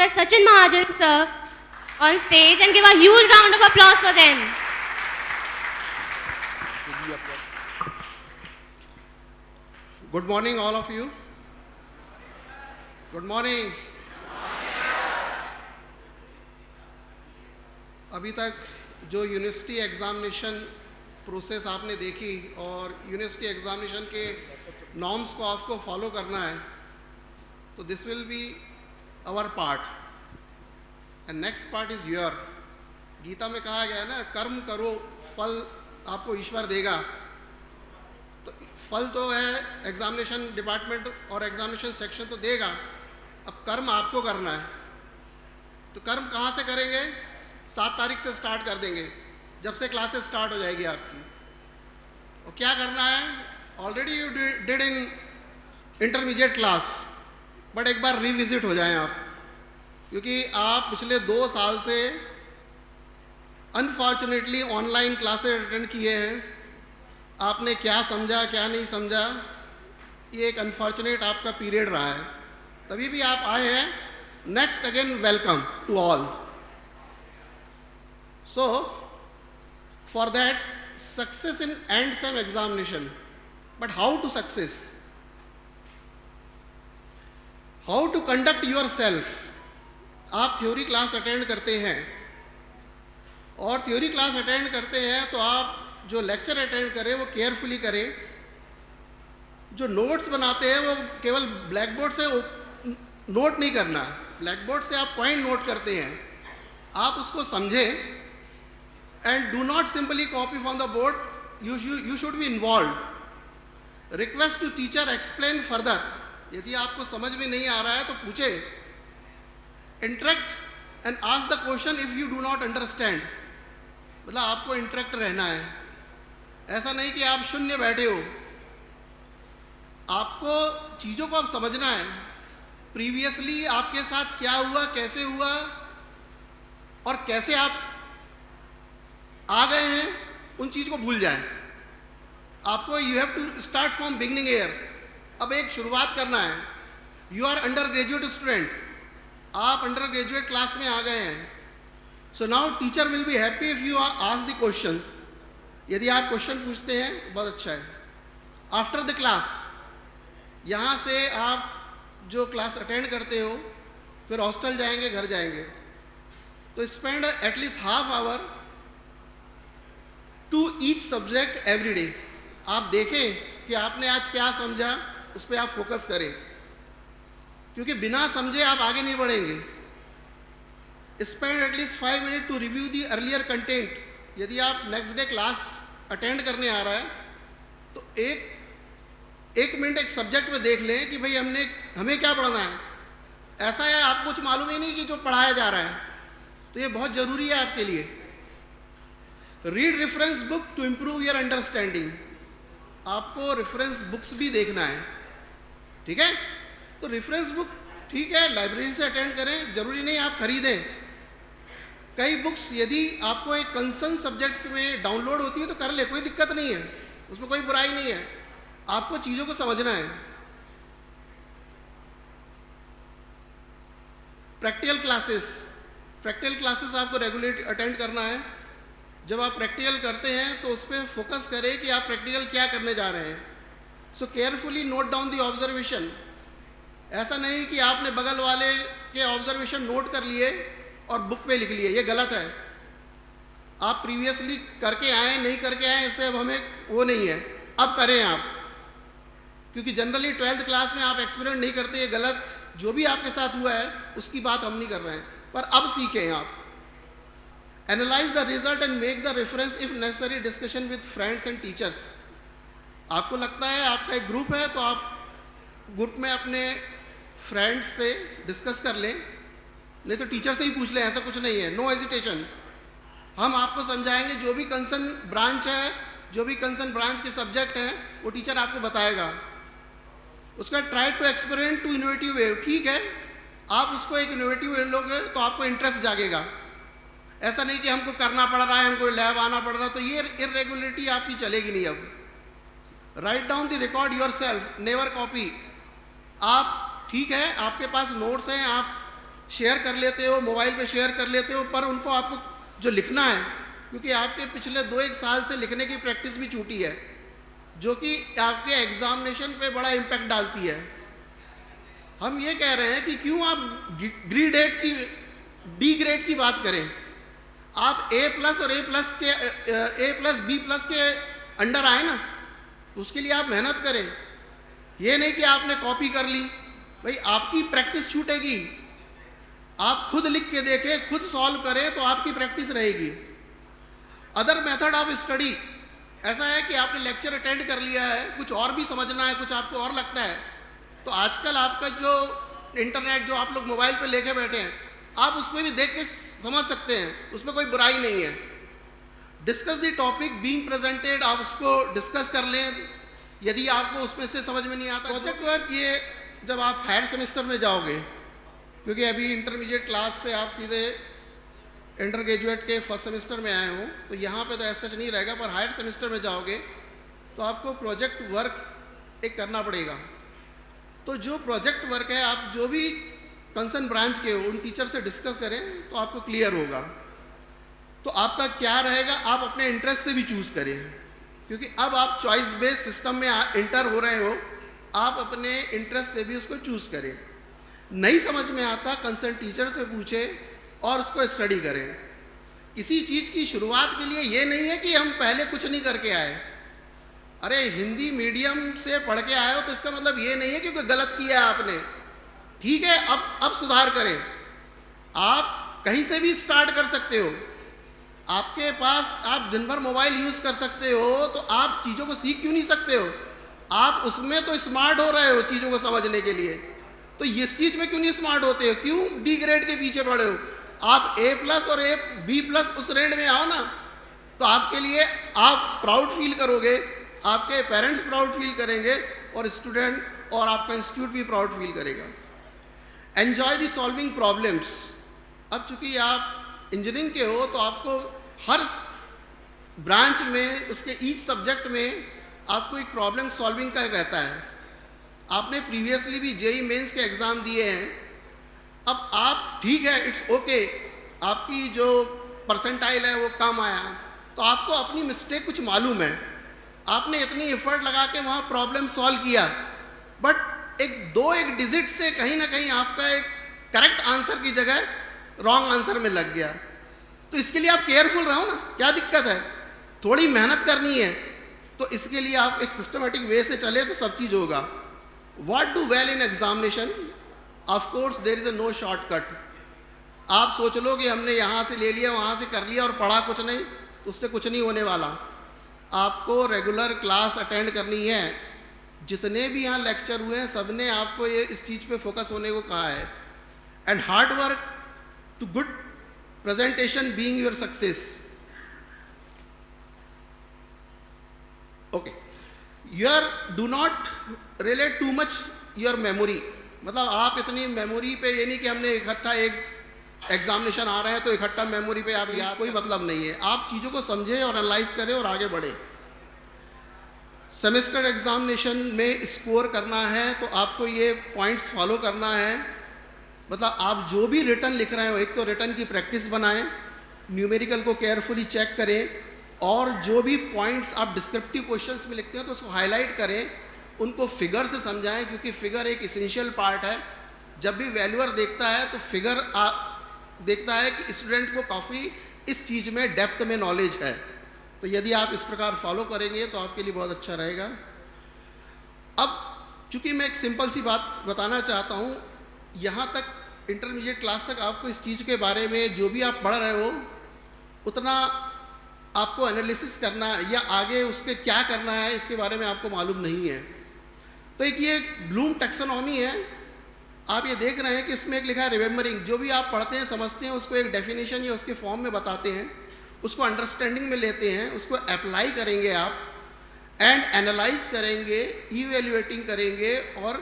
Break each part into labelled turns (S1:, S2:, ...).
S1: request Sachin Mahajan sir on stage and give a huge round of applause for them.
S2: Good morning, all of you. Good morning. अभी तक जो university examination process आपने देखी और university examination के norms को आपको follow करना है, तो this will be our part and next part is your. Gita में कहा गया है ना, कर्म करो फल आपको ईश्वर देगा. तो फल तो है एग्जामिनेशन डिपार्टमेंट और एग्जामिनेशन सेक्शन तो देगा, अब कर्म आपको करना है. तो कर्म कहाँ से करेंगे? 7 तारीख से स्टार्ट कर देंगे, जब से क्लासेस स्टार्ट हो जाएगी आपकी. और क्या करना है? Already you did in intermediate class, but एक बार रिविजिट हो जाएं आप, क्योंकि आप पिछले 2 साल से अनफॉर्चुनेटली ऑनलाइन क्लासेस अटेंड किए हैं. आपने क्या समझा क्या नहीं समझा, ये एक अनफॉर्चुनेट आपका पीरियड रहा है. तभी भी आप आए हैं. Next again welcome to all. So, for that, success in end sem examination. But how to success? How to conduct yourself? आप थ्योरी क्लास अटेंड करते हैं, और थ्योरी क्लास अटेंड करते हैं तो आप जो लेक्चर अटेंड करें वो केयरफुली करें. जो नोट्स बनाते हैं वो केवल ब्लैक बोर्ड से नोट नहीं करना. ब्लैक बोर्ड से आप पॉइंट नोट करते हैं, आप उसको समझें. And do not simply copy from the board. You should be involved. Request to teacher explain further. यदि आपको समझ में नहीं आ रहा है तो पूछे. Interact and ask the question if you do not understand. मतलब आपको इंटरेक्ट रहना है. ऐसा नहीं कि आप शून्य बैठे हो. आपको चीज़ों को अब समझना है. प्रीवियसली आपके साथ क्या हुआ, कैसे हुआ और कैसे आप आ गए हैं, उन चीज़ को भूल जाएं. आपको you have to start from beginning year. अब एक शुरुआत करना है. You are undergraduate student, आप अंडर ग्रेजुएट क्लास में आ गए हैं. So now teacher will be happy if you ask the question. यदि आप क्वेश्चन पूछते हैं बहुत अच्छा है. आफ्टर द क्लास, यहाँ से आप जो क्लास अटेंड करते हो फिर हॉस्टल जाएंगे, घर जाएंगे, तो spend at least half hour to each subject every day. आप देखें कि आपने आज क्या समझा, उस पर आप फोकस करें, क्योंकि बिना समझे आप आगे नहीं बढ़ेंगे. Spend at least 5 minute to review the earlier content. यदि आप नेक्स्ट डे क्लास अटेंड करने आ रहा है तो एक मिनट एक सब्जेक्ट में देख लें कि भाई हमें क्या पढ़ना है. ऐसा है आपको कुछ मालूम ही नहीं कि जो पढ़ाया जा रहा है, तो ये बहुत ज़रूरी है आपके लिए. Read reference book to improve your understanding. आपको रेफरेंस बुक्स भी देखना है, ठीक है. तो रेफरेंस बुक ठीक है, लाइब्रेरी से अटेंड करें, ज़रूरी नहीं आप खरीदें. कई बुक्स यदि आपको एक कंसर्न सब्जेक्ट में डाउनलोड होती है तो कर ले, कोई दिक्कत नहीं है, उसमें कोई बुराई नहीं है. आपको चीज़ों को समझना है. प्रैक्टिकल क्लासेस आपको रेगुलर अटेंड करना है. जब आप प्रैक्टिकल करते हैं तो उस पर फोकस करें कि आप प्रैक्टिकल क्या करने जा रहे हैं. सो carefully note down the observation. ऐसा नहीं कि आपने बगल वाले के ऑब्जर्वेशन नोट कर लिए और बुक पे लिख लिए, ये गलत है. आप प्रीवियसली करके आए, नहीं करके आए, इससे अब हमें वो नहीं है. अब करें आप, क्योंकि जनरली 12th क्लास में आप एक्सपेरिमेंट नहीं करते, ये गलत. जो भी आपके साथ हुआ है उसकी बात हम नहीं कर रहे हैं, पर अब सीखें आप. Analyse the result and make the reference if necessary discussion with friends and teachers. आपको लगता है आपका एक ग्रुप है तो आप ग्रुप में अपने फ्रेंड्स से डिस्कस कर लें, नहीं तो टीचर से ही पूछ लें, ऐसा कुछ नहीं है. No hesitation. हम आपको समझाएंगे. जो भी कंसर्न ब्रांच है, जो भी कंसर्न ब्रांच के सब्जेक्ट हैं, वो टीचर आपको बताएगा. उसका try to experiment to innovative way. ठीक है, आप उसको एक इनोवेटिव वे लोगे तो आपको इंटरेस्ट जागेगा. ऐसा नहीं कि हमको करना पड़ रहा है, हमको लैब आना पड़ रहा है, तो ये इरेगुलरिटी आपकी चलेगी नहीं. अब write down the record your self, never copy. आप ठीक है, आपके पास नोट्स हैं, आप शेयर कर लेते हो, मोबाइल पे शेयर कर लेते हो, पर उनको आपको जो लिखना है, क्योंकि आपके पिछले 2-1 साल से लिखने की प्रैक्टिस भी छूटी है, जो कि आपके एग्जामिनेशन पे बड़ा इम्पैक्ट डालती है। हम ये कह रहे हैं कि क्यों आप ग्रेड की डी ग्रेड की बात करें। आप A+ और A+, B+ के अंडर आए ना, तो उसके लिए आप मेहनत करें। ये नहीं कि आपने कॉपी कर ली, भाई आपकी प्रैक्टिस छूटेगी। आप खुद लिख के देखें, खुद सॉल्व करें, तो आपकी प्रैक्टिस रहेगी। अदर मेथड ऑफ स्टडी ऐसा है कि आपने लेक्चर अटेंड कर लिया है, कुछ और भी समझना है, कुछ आपको और लगता है, तो आजकल आपका जो इंटरनेट, जो आप लोग मोबाइल पे लेके बैठे हैं, आप उसमें भी देख के समझ सकते हैं, उसमें कोई बुराई नहीं है। Discuss the topic being presented, आप उसको डिस्कस कर लें यदि आपको उसमें से समझ में नहीं आता। प्रोजेक्ट वर्क ये जब आप हायर सेमेस्टर में जाओगे, क्योंकि अभी इंटरमीडिएट क्लास से आप सीधे अंडर ग्रेजुएट के फर्स्ट सेमेस्टर में आए हो, तो यहाँ पे तो ऐसा नहीं रहेगा, पर हायर सेमेस्टर में जाओगे तो आपको प्रोजेक्ट वर्क एक करना पड़ेगा। तो जो प्रोजेक्ट वर्क है, आप जो भी कंसर्न ब्रांच के हो उन टीचर से डिस्कस करें तो आपको क्लियर होगा। तो आपका क्या रहेगा, आप अपने इंटरेस्ट से भी चूज़ करें, क्योंकि अब आप चॉइस बेस्ड सिस्टम में इंटर हो रहे हो, आप अपने इंटरेस्ट से भी उसको चूज़ करें। नहीं समझ में आता, कंसर्न टीचर से पूछे और उसको स्टडी करें। किसी चीज़ की शुरुआत के लिए ये नहीं है कि हम पहले कुछ नहीं करके आए। अरे हिंदी मीडियम से पढ़ के आए हो तो इसका मतलब ये नहीं है कि कोई गलत किया है आपने, ठीक है, अब सुधार करें। आप कहीं से भी स्टार्ट कर सकते हो, आपके पास, आप दिन भर मोबाइल यूज़ कर सकते हो, तो आप चीज़ों को सीख क्यों नहीं सकते हो? आप उसमें तो स्मार्ट हो रहे हो चीज़ों को समझने के लिए, तो इस चीज़ में क्यों नहीं स्मार्ट होते हो? क्यों डी ग्रेड के पीछे पड़े हो? आप A+ और B+ उस रेंज में आओ ना, तो आपके लिए आप प्राउड फील करोगे, आपके पेरेंट्स प्राउड फील करेंगे, और स्टूडेंट और आपका इंस्टीट्यूट भी प्राउड फील करेगा। Enjoy the solving problems. अब चूंकि आप इंजीनियरिंग के हो, तो आपको हर ब्रांच में, उसके ईच सब्जेक्ट में आपको एक प्रॉब्लम सॉल्विंग का रहता है। आपने प्रीवियसली भी JEE मेंस के एग्ज़ाम दिए हैं। अब आप, ठीक है, इट्स ओके, आपकी जो परसेंटाइल है वो कम आया, तो आपको अपनी मिस्टेक कुछ मालूम है, आपने इतनी एफर्ट लगा के वहाँ प्रॉब्लम सॉल्व किया, बट एक डिजिट से कहीं ना कहीं आपका एक करेक्ट आंसर की जगह रॉन्ग आंसर में लग गया। तो इसके लिए आप केयरफुल रहो ना, क्या दिक्कत है? थोड़ी मेहनत करनी है, तो इसके लिए आप एक सिस्टमेटिक वे से चले तो सब चीज़ होगा। What do well in examination? Of course there is no shortcut. आप सोच लो कि हमने यहाँ से ले लिया, वहाँ से कर लिया और पढ़ा कुछ नहीं, तो उससे कुछ नहीं होने वाला। आपको रेगुलर क्लास अटेंड करनी है। जितने भी यहाँ लेक्चर हुए हैं, सब ने आपको ये इस चीज़ पे फोकस होने को कहा है। And hard work to good presentation being your success. Okay, do not relate too much your memory. मतलब आप इतनी मेमोरी पे, ये नहीं कि हमने इकट्ठा एक एग्जामिनेशन आ रहे हैं तो इकट्ठा मेमोरी पे आप याद, कोई मतलब नहीं है। आप चीज़ों को समझें और एनालाइज करें और आगे बढ़े। सेमेस्टर एग्जामिनेशन में स्कोर करना है तो आपको ये पॉइंट्स फॉलो करना है। मतलब आप जो भी रिटर्न लिख रहे हो, एक तो रिटर्न की प्रैक्टिस बनाएं, न्यूमेरिकल को केयरफुली चेक करें, और जो भी पॉइंट्स आप डिस्क्रिप्टिव क्वेश्चंस में लिखते हो तो उसको हाईलाइट करें, उनको फिगर से समझाएं, क्योंकि फिगर एक इसेंशियल पार्ट है। जब भी वैल्यूअर देखता है तो फिगर देखता है कि स्टूडेंट को काफ़ी इस चीज़ में डेप्थ में नॉलेज है। तो यदि आप इस प्रकार फॉलो करेंगे तो आपके लिए बहुत अच्छा रहेगा। अब चूंकि मैं एक सिंपल सी बात बताना चाहता हूँ, यहाँ तक इंटरमीडिएट क्लास तक आपको इस चीज़ के बारे में जो भी आप पढ़ रहे हो उतना आपको एनालिसिस करना या आगे उसके क्या करना है इसके बारे में आपको मालूम नहीं है। तो एक ये ब्लूम टैक्सोनॉमी है, आप ये देख रहे हैं कि इसमें एक लिखा है रिमेंबरिंग। जो भी आप पढ़ते हैं, समझते हैं, उसको एक डेफिनेशन या उसके फॉर्म में बताते हैं, उसको अंडरस्टैंडिंग में लेते हैं, उसको अप्लाई करेंगे आप, एंड एनालाइज करेंगे, इवेल्युएटिंग करेंगे और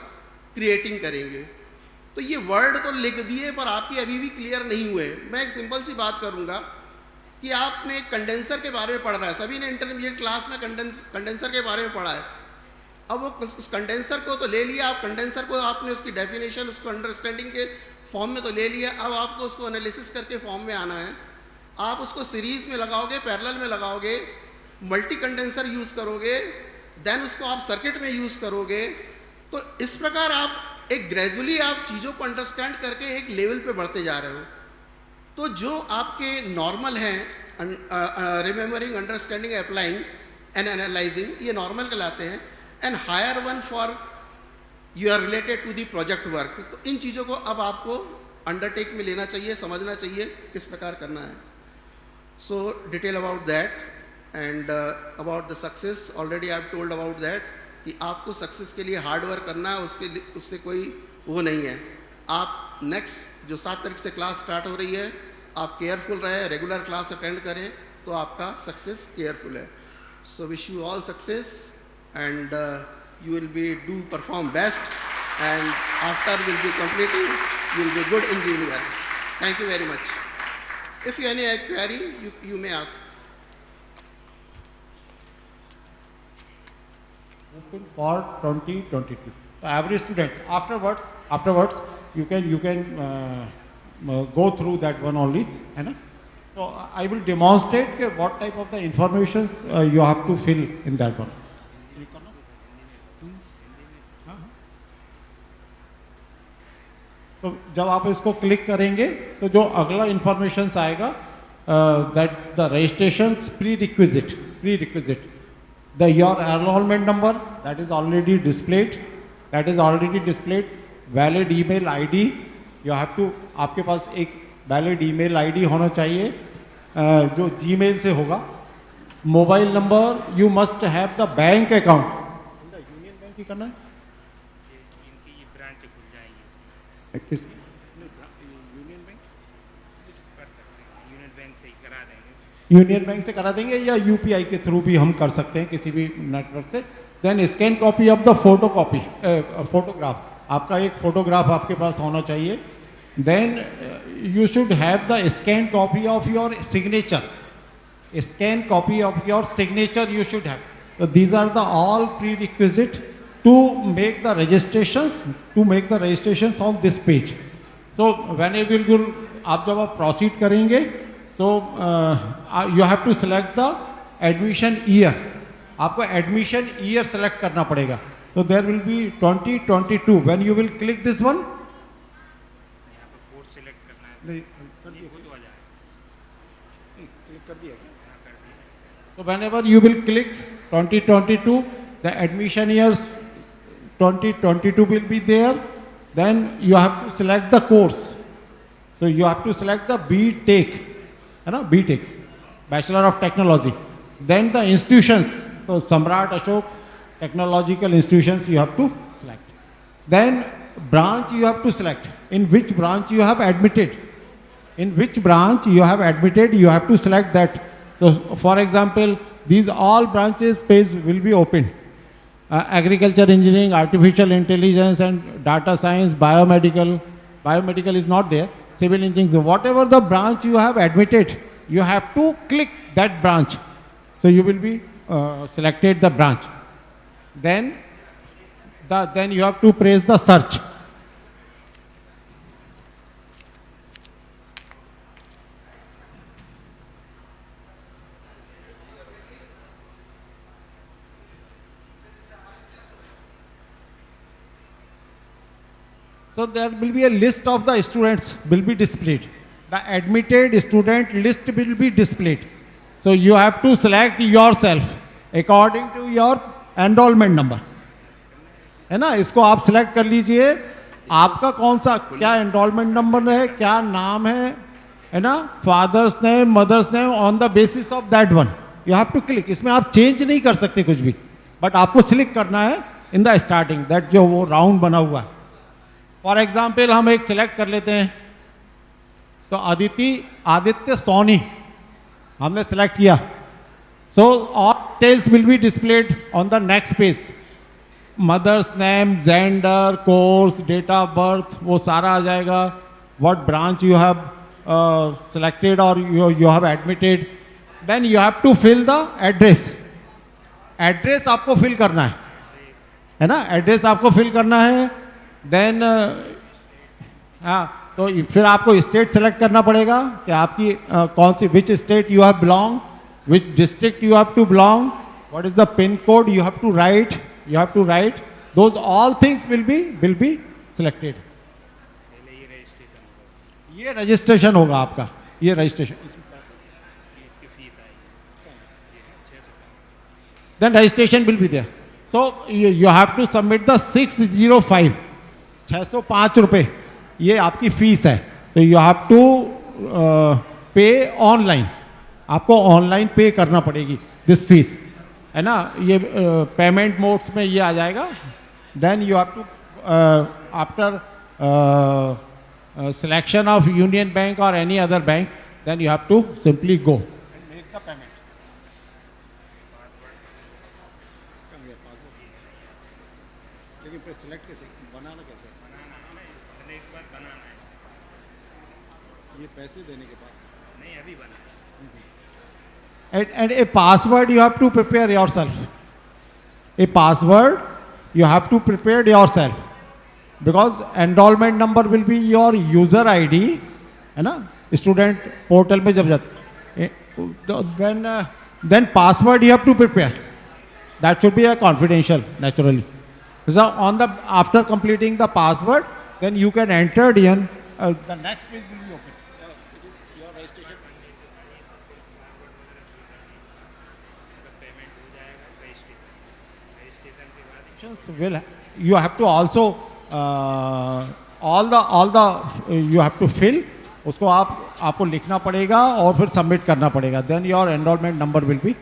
S2: क्रिएटिंग करेंगे। तो ये वर्ड तो लिख दिए पर आपकी अभी भी क्लियर नहीं हुए। मैं एक सिंपल सी बात करूँगा कि आपने कंडेंसर के बारे में पढ़ रहा है, सभी ने इंटरमीडिएट क्लास में कंडेंसर के बारे में पढ़ा है। अब वो उस कंडेंसर को तो ले लिया, आप कंडेंसर को आपने उसकी डेफिनेशन, उसको अंडरस्टैंडिंग के फॉर्म में तो ले लिया, अब आपको उसको एनालिसिस करके फॉर्म में आना है। आप उसको सीरीज में लगाओगे, पैरेलल में लगाओगे, मल्टी कंडेंसर यूज़ करोगे, देन उसको आप सर्किट में यूज़ करोगे। तो इस प्रकार आप एक ग्रेजुअली आप चीज़ों को अंडरस्टैंड करके एक लेवल पे बढ़ते जा रहे हो। तो जो आपके नॉर्मल हैं, remembering, understanding, applying and analysing, ये नॉर्मल कहलाते हैं। And higher one for you are related to the project work. तो इन चीज़ों को अब आपको अंडरटेक में लेना चाहिए, समझना चाहिए किस प्रकार करना है। सो detail about that and about the success already I have told about that कि आपको सक्सेस के लिए हार्ड वर्क करना है, उससे कोई वो नहीं है। आप नेक्स्ट जो 7 तारीख से क्लास स्टार्ट हो रही है, आप केयरफुल रहे, रेगुलर क्लास अटेंड करें, तो आपका सक्सेस केयरफुल है। So wish you all success and you will be do perform best, and after will be completing you will be good engineer. Thank you very much. If you any query you may ask.
S3: Open for 2022. So every students afterwards you can go through that one only, है ना? So I will demonstrate what type of the informations you have to fill in that one. तो जब आप इसको click करेंगे तो जो अगला इंफॉर्मेशन आएगा, that the registration prerequisite the your enrolment number that is already displayed, valid email ID, you have to, आपके पास एक वैलिड ईमेल आईडी होना चाहिए जो जीमेल से होगा। Mobile number, you must have the bank account, union bank ही करना है, यूनियन बैंक से करा देंगे या यूपीआई के थ्रू भी हम कर सकते हैं किसी भी नेटवर्क से। Then scan copy of the photograph, आपका एक फोटोग्राफ आपके पास होना चाहिए। Then you should have the scan copy of your signature, you should have. So these are the all prerequisite to make the registrations on this page. So when you will आप जब आप proceed करेंगे, so you have to select the admission year, आपको admission year select करना पड़ेगा। So there will be 2022 when you will click this one, so whenever you will click 2022, the admission years 2022 will be there. Then you have to select the course. So you have to select the BTech, BTech, Bachelor of Technology. Then the institutions, so Samrat Ashok Technological Institutions you have to select. Then branch you have to select, in which branch you have admitted. You have to select that. So for example, these all branches page will be open. Agriculture engineering, artificial intelligence and data science, biomedical is not there, civil engineering, whatever the branch you have admitted, you have to click that branch. So you will be selected the branch. Then you have to press the search. So there will be a list of the students will be displayed. The admitted student list will be displayed. So you have to select yourself according to your enrollment number. है ना, इसको आप select कर लीजिए, आपका कौन सा क्या enrollment number है, क्या नाम है ना, father's name, mother's name, on the basis of that one. You have to click. इसमें आप change नहीं कर सकते कुछ भी, but आपको select करना है in the starting, that जो वो round बना हुआ है। फॉर एग्जाम्पल हम एक सिलेक्ट कर लेते हैं, तो आदित्य सोनी हमने सेलेक्ट किया। So all details will be displayed on the next page, mother's name, gender, course, date of birth, वो सारा आ जाएगा। What branch you have selected और you have admitted. Then you have to fill the address आपको fill करना है ना, address आपको फिल करना है। देन तो फिर आपको स्टेट सेलेक्ट करना पड़ेगा कि आपकी कौन सी which state you have belong, which district you have to belong, what is the pin code you have to write those all things will be selected. ये रजिस्ट्रेशन होगा आपका, ये registration. Then registration will be there. So you have to submit the 605 605 रुपये ये आपकी fees है. तो you have to पे ऑनलाइन, आपको ऑनलाइन पे करना पड़ेगी दिस फीस, है ना. ये पेमेंट मोड्स में ये आ जाएगा. Then you have to after selection of union bank और any other bank, then you have to simply go and make the payment. लेकिन फिर सिलेक्ट कैसे, बनाना कैसे?
S4: बनाना एक बार बनाना है,
S3: ये पैसे देने के बाद.
S4: नहीं अभी बना.
S3: And a password you have to prepare yourself. A password you have to prepare yourself because enrollment number will be your user ID, है ना. स्टूडेंट पोर्टल में जब जाते then password you have to prepare. That should be a confidential naturally. So on the after completing the password, then you can enter in the next page will be open. It is your registration.
S4: Payment हो जाएगा. Registration के बाद
S3: Questions will you have to also all the you have to fill, उसको आपको लिखना पड़ेगा और फिर सबमिट करना पड़ेगा. Then your enrolment number will be.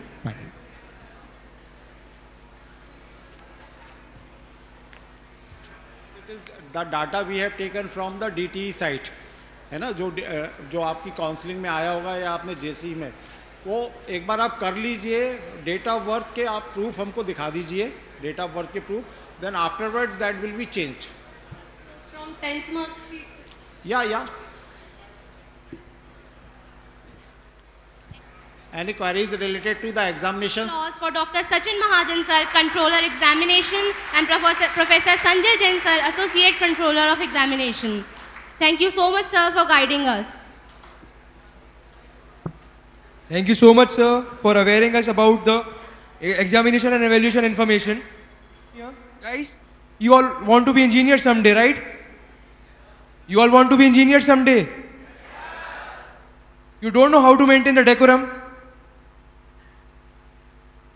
S3: The data we have taken from the DTE site, है ना. जो आपकी काउंसलिंग में आया होगा या आपने JC में, वो एक बार आप कर लीजिए. डेट ऑफ बर्थ के आप प्रूफ हमको दिखा दीजिए, डेट ऑफ बर्थ के proof. Then afterward that will be changed.
S1: From 10th marks sheet.
S3: या any queries related to the examinations?
S1: Applause for Dr. Sachin Mahajan sir, Controller Examination, and Professor Sanjay Jain sir, Associate Controller of Examination. Thank you so much sir for guiding us.
S5: Thank you so much, sir, for awareing us about the examination and evaluation information. Yeah. Guys, you all want to be engineers someday, right? You all want to be engineers someday? You don't know how to maintain the decorum?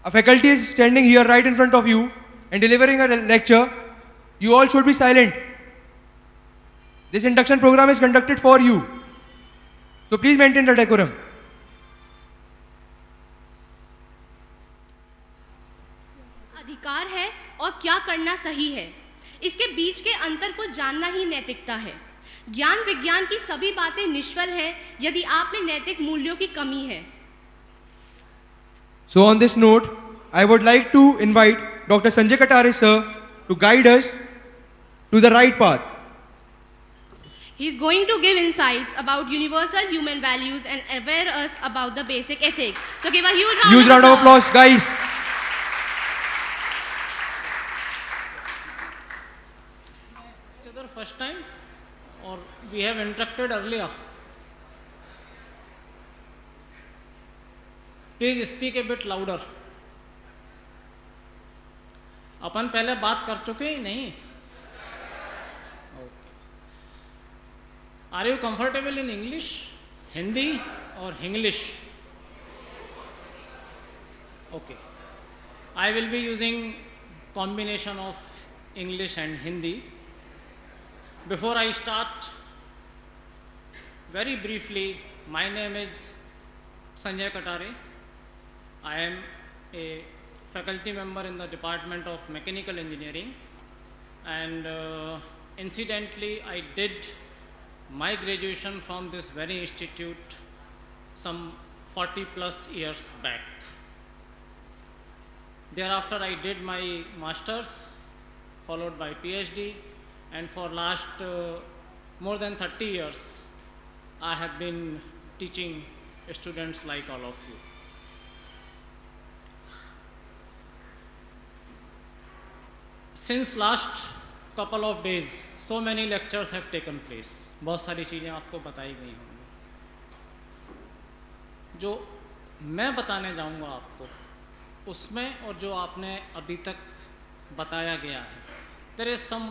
S5: A faculty is standing here right in front of you and delivering a lecture. You all should be silent. This induction program is conducted for you. So please maintain the decorum.
S1: अधिकार है और क्या करना सही है, इसके बीच के अंतर को जानना ही नैतिकता है. ज्ञान विज्ञान की सभी बातें निष्फल हैं यदि आप में नैतिक मूल्यों की कमी है.
S5: So on this note, I would like to invite Dr. Sanjay Katare sir to guide us to the right path.
S1: He is going to give insights about universal human values and aware us about the basic ethics. So give a huge round of applause.
S5: Guys.
S6: Each other first time or we have interacted earlier? Please speak a bit louder. अपन पहले बात कर चुके ही नहीं? Are you comfortable in English, Hindi or English? Okay. I will be using combination of English and Hindi. Before I start, very briefly, my name is Sanjay Katare. I am a faculty member in the Department of Mechanical Engineering, and incidentally I did my graduation from this very institute some 40 plus years back. Thereafter I did my masters followed by PhD, and for last more than 30 years I have been teaching students like all of you. Since last couple of days, so many lectures have taken place. बहुत सारी चीज़ें आपको बताई गई होंगी. जो मैं बताने जाऊंगा आपको उसमें और जो आपने अभी तक बताया गया है, there is some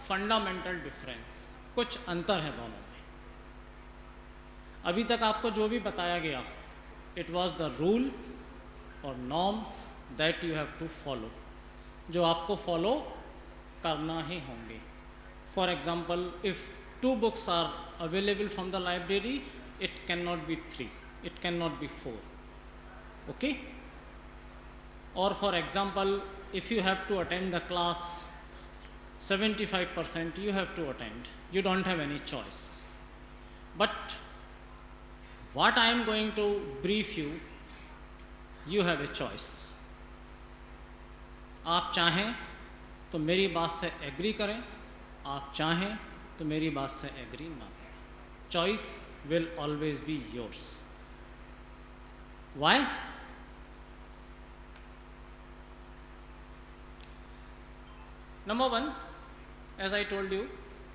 S6: fundamental difference. कुछ अंतर है दोनों में. अभी तक आपको जो भी बताया गया, इट वाज द रूल और norms that you have to follow, जो आपको फॉलो करना ही होंगे. For example, if 2 books are available from the library, it cannot be 3, it cannot be 4. Okay? Or for example, if you have to attend the class 75%, you have to attend. You don't have any choice. But what I am going to brief you, you have a choice. आप चाहें तो मेरी बात से agree करें, आप चाहें तो मेरी बात से एग्री ना करें. Choice will always be yours. Why? Number one, as I told you,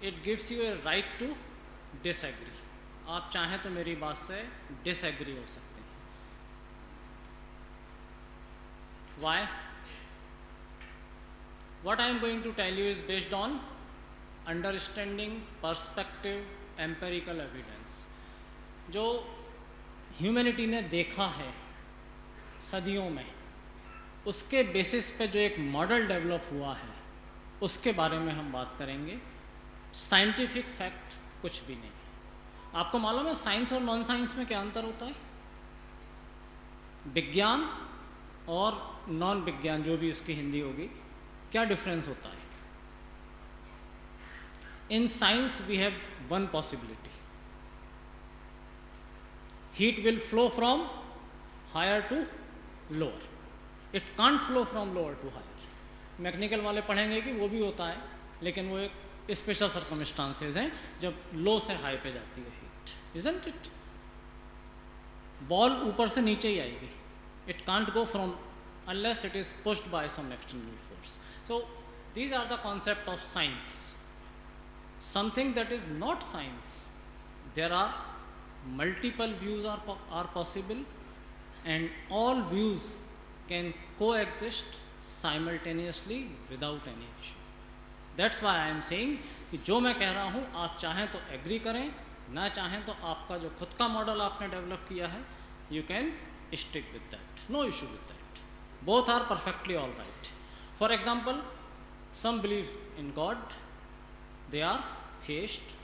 S6: it gives you a right to disagree. आप चाहें तो मेरी बात से disagree हो सकते हैं. Why? What I am going to tell you is based on understanding, perspective, empirical evidence. जो ह्यूमैनिटी ने देखा है सदियों में, उसके बेसिस पे जो एक मॉडल डेवलप हुआ है, उसके बारे में हम बात करेंगे. साइंटिफिक फैक्ट कुछ भी नहीं. आपको मालूम है साइंस और नॉन साइंस में क्या अंतर होता है? विज्ञान और नॉन विज्ञान, जो भी उसकी हिंदी होगी, क्या डिफरेंस होता है? In science we have one possibility. Heat will flow from higher to lower. It can't flow from lower to higher. Mechanical वाले पढ़ेंगे कि वो भी होता है, लेकिन वो एक स्पेशल सर्कमस्टांसेस हैं जब लो से हाई पे जाती है हीट. Isn't it? बॉल ऊपर से नीचे ही आएगी. It can't go from unless it is pushed by some external force. So these are the concept of science. Something that is not science. There are multiple views are possible, and all views can coexist simultaneously without any issue. That's why I am saying कि जो मैं कह रहा हूँ, आप चाहें तो agree करें, ना चाहें तो आपका जो खुद का मॉडल आपने डेवलप किया है, you can stick with that. No issue with that. Both are perfectly all right. For example, some believe in God, they are theist,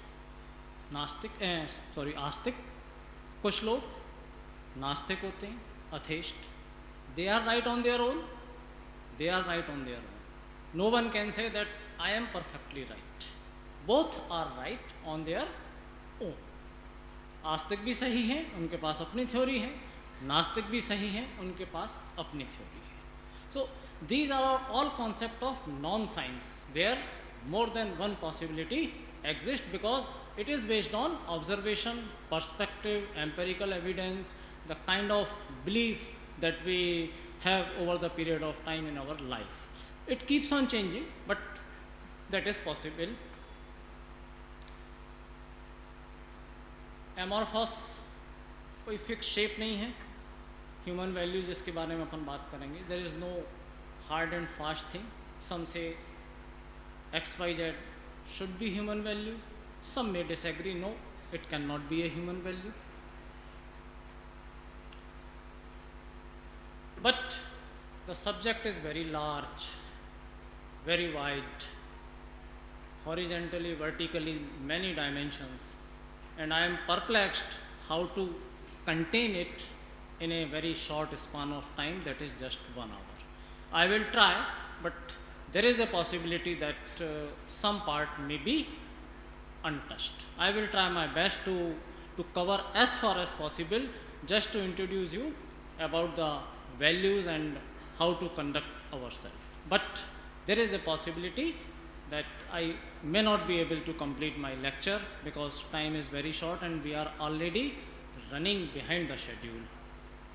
S6: नास्तिक आस्तिक. कुछ लोग नास्तिक होते हैं, atheist. They are right on their own. They are right on their own. No one can say that I am perfectly right. Both are right on their own. आस्तिक भी सही हैं, उनके पास अपनी थ्योरी है. नास्तिक भी सही हैं, उनके पास अपनी थ्योरी है. So these are all concept of non science where more than one possibility exists, because it is based on observation, perspective, empirical evidence, the kind of belief that we have over the period of time in our life. It keeps on changing, but that is possible. Amorphous कोई fix shape नहीं है. Human values जिसके बारे में अपन बात करेंगे, there is no hard and fast thing. Some say XYZ should be human value. Some may disagree. No, it cannot be a human value. But the subject is very large, very wide, horizontally, vertically, many dimensions, and I am perplexed how to contain it in a very short span of time, that is just 1 hour. I will try, but there is a possibility that some part may be untouched. I will try my best to cover as far as possible, just to introduce you about the values and how to conduct ourselves. But there is a possibility that I may not be able to complete my lecture because time is very short and we are already running behind the schedule.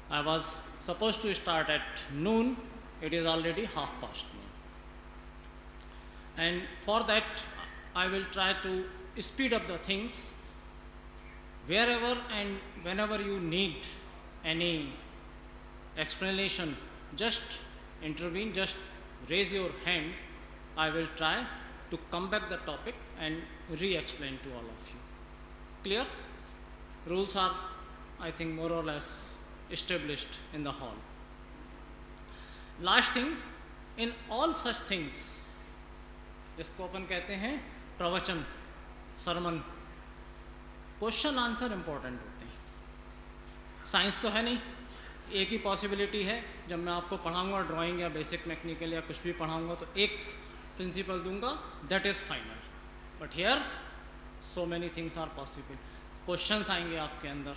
S6: I was supposed to start at noon, it is already 1:30 noon. And for that I will try to speed up the things. Wherever and whenever you need any explanation, just intervene, just raise your hand. I will try to come back the topic and re-explain to all of you. Clear? Rules are, I think, more or less established in the hall. Last thing, in all such things, जिसको अपन कहते हैं प्रवचन, Sarman, question answer important होते हैं. Science तो है नहीं, एक ही पॉसिबिलिटी है, जब मैं आपको पढ़ाऊंगा ड्राइंग या बेसिक मैकेनिकल या कुछ भी पढ़ाऊंगा तो एक प्रिंसिपल दूंगा, that is final. But here so many things are possible. Questions आएंगे आपके अंदर,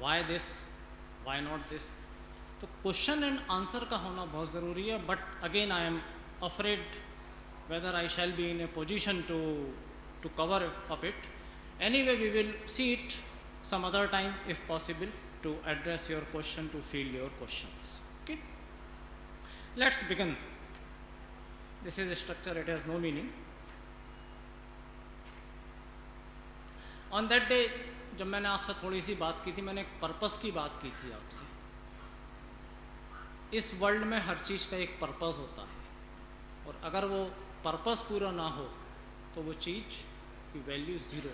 S6: why this, why not this. तो क्वेश्चन एंड आंसर का होना बहुत ज़रूरी है. But again I am afraid whether I shall be in a position to cover up it. Anyway, we will see it some other time if possible to address your question, to field your questions. Okay? Let's begin. This is a structure, it has no meaning. On that day, जब मैंने आपसे थोड़ी सी बात की थी, मैंने एक purpose की बात की थी आपसे. इस वर्ल्ड में हर चीज़ का एक पर्पस होता है, और अगर वो पर्पस पूरा ना हो तो वो चीज़ की value zero.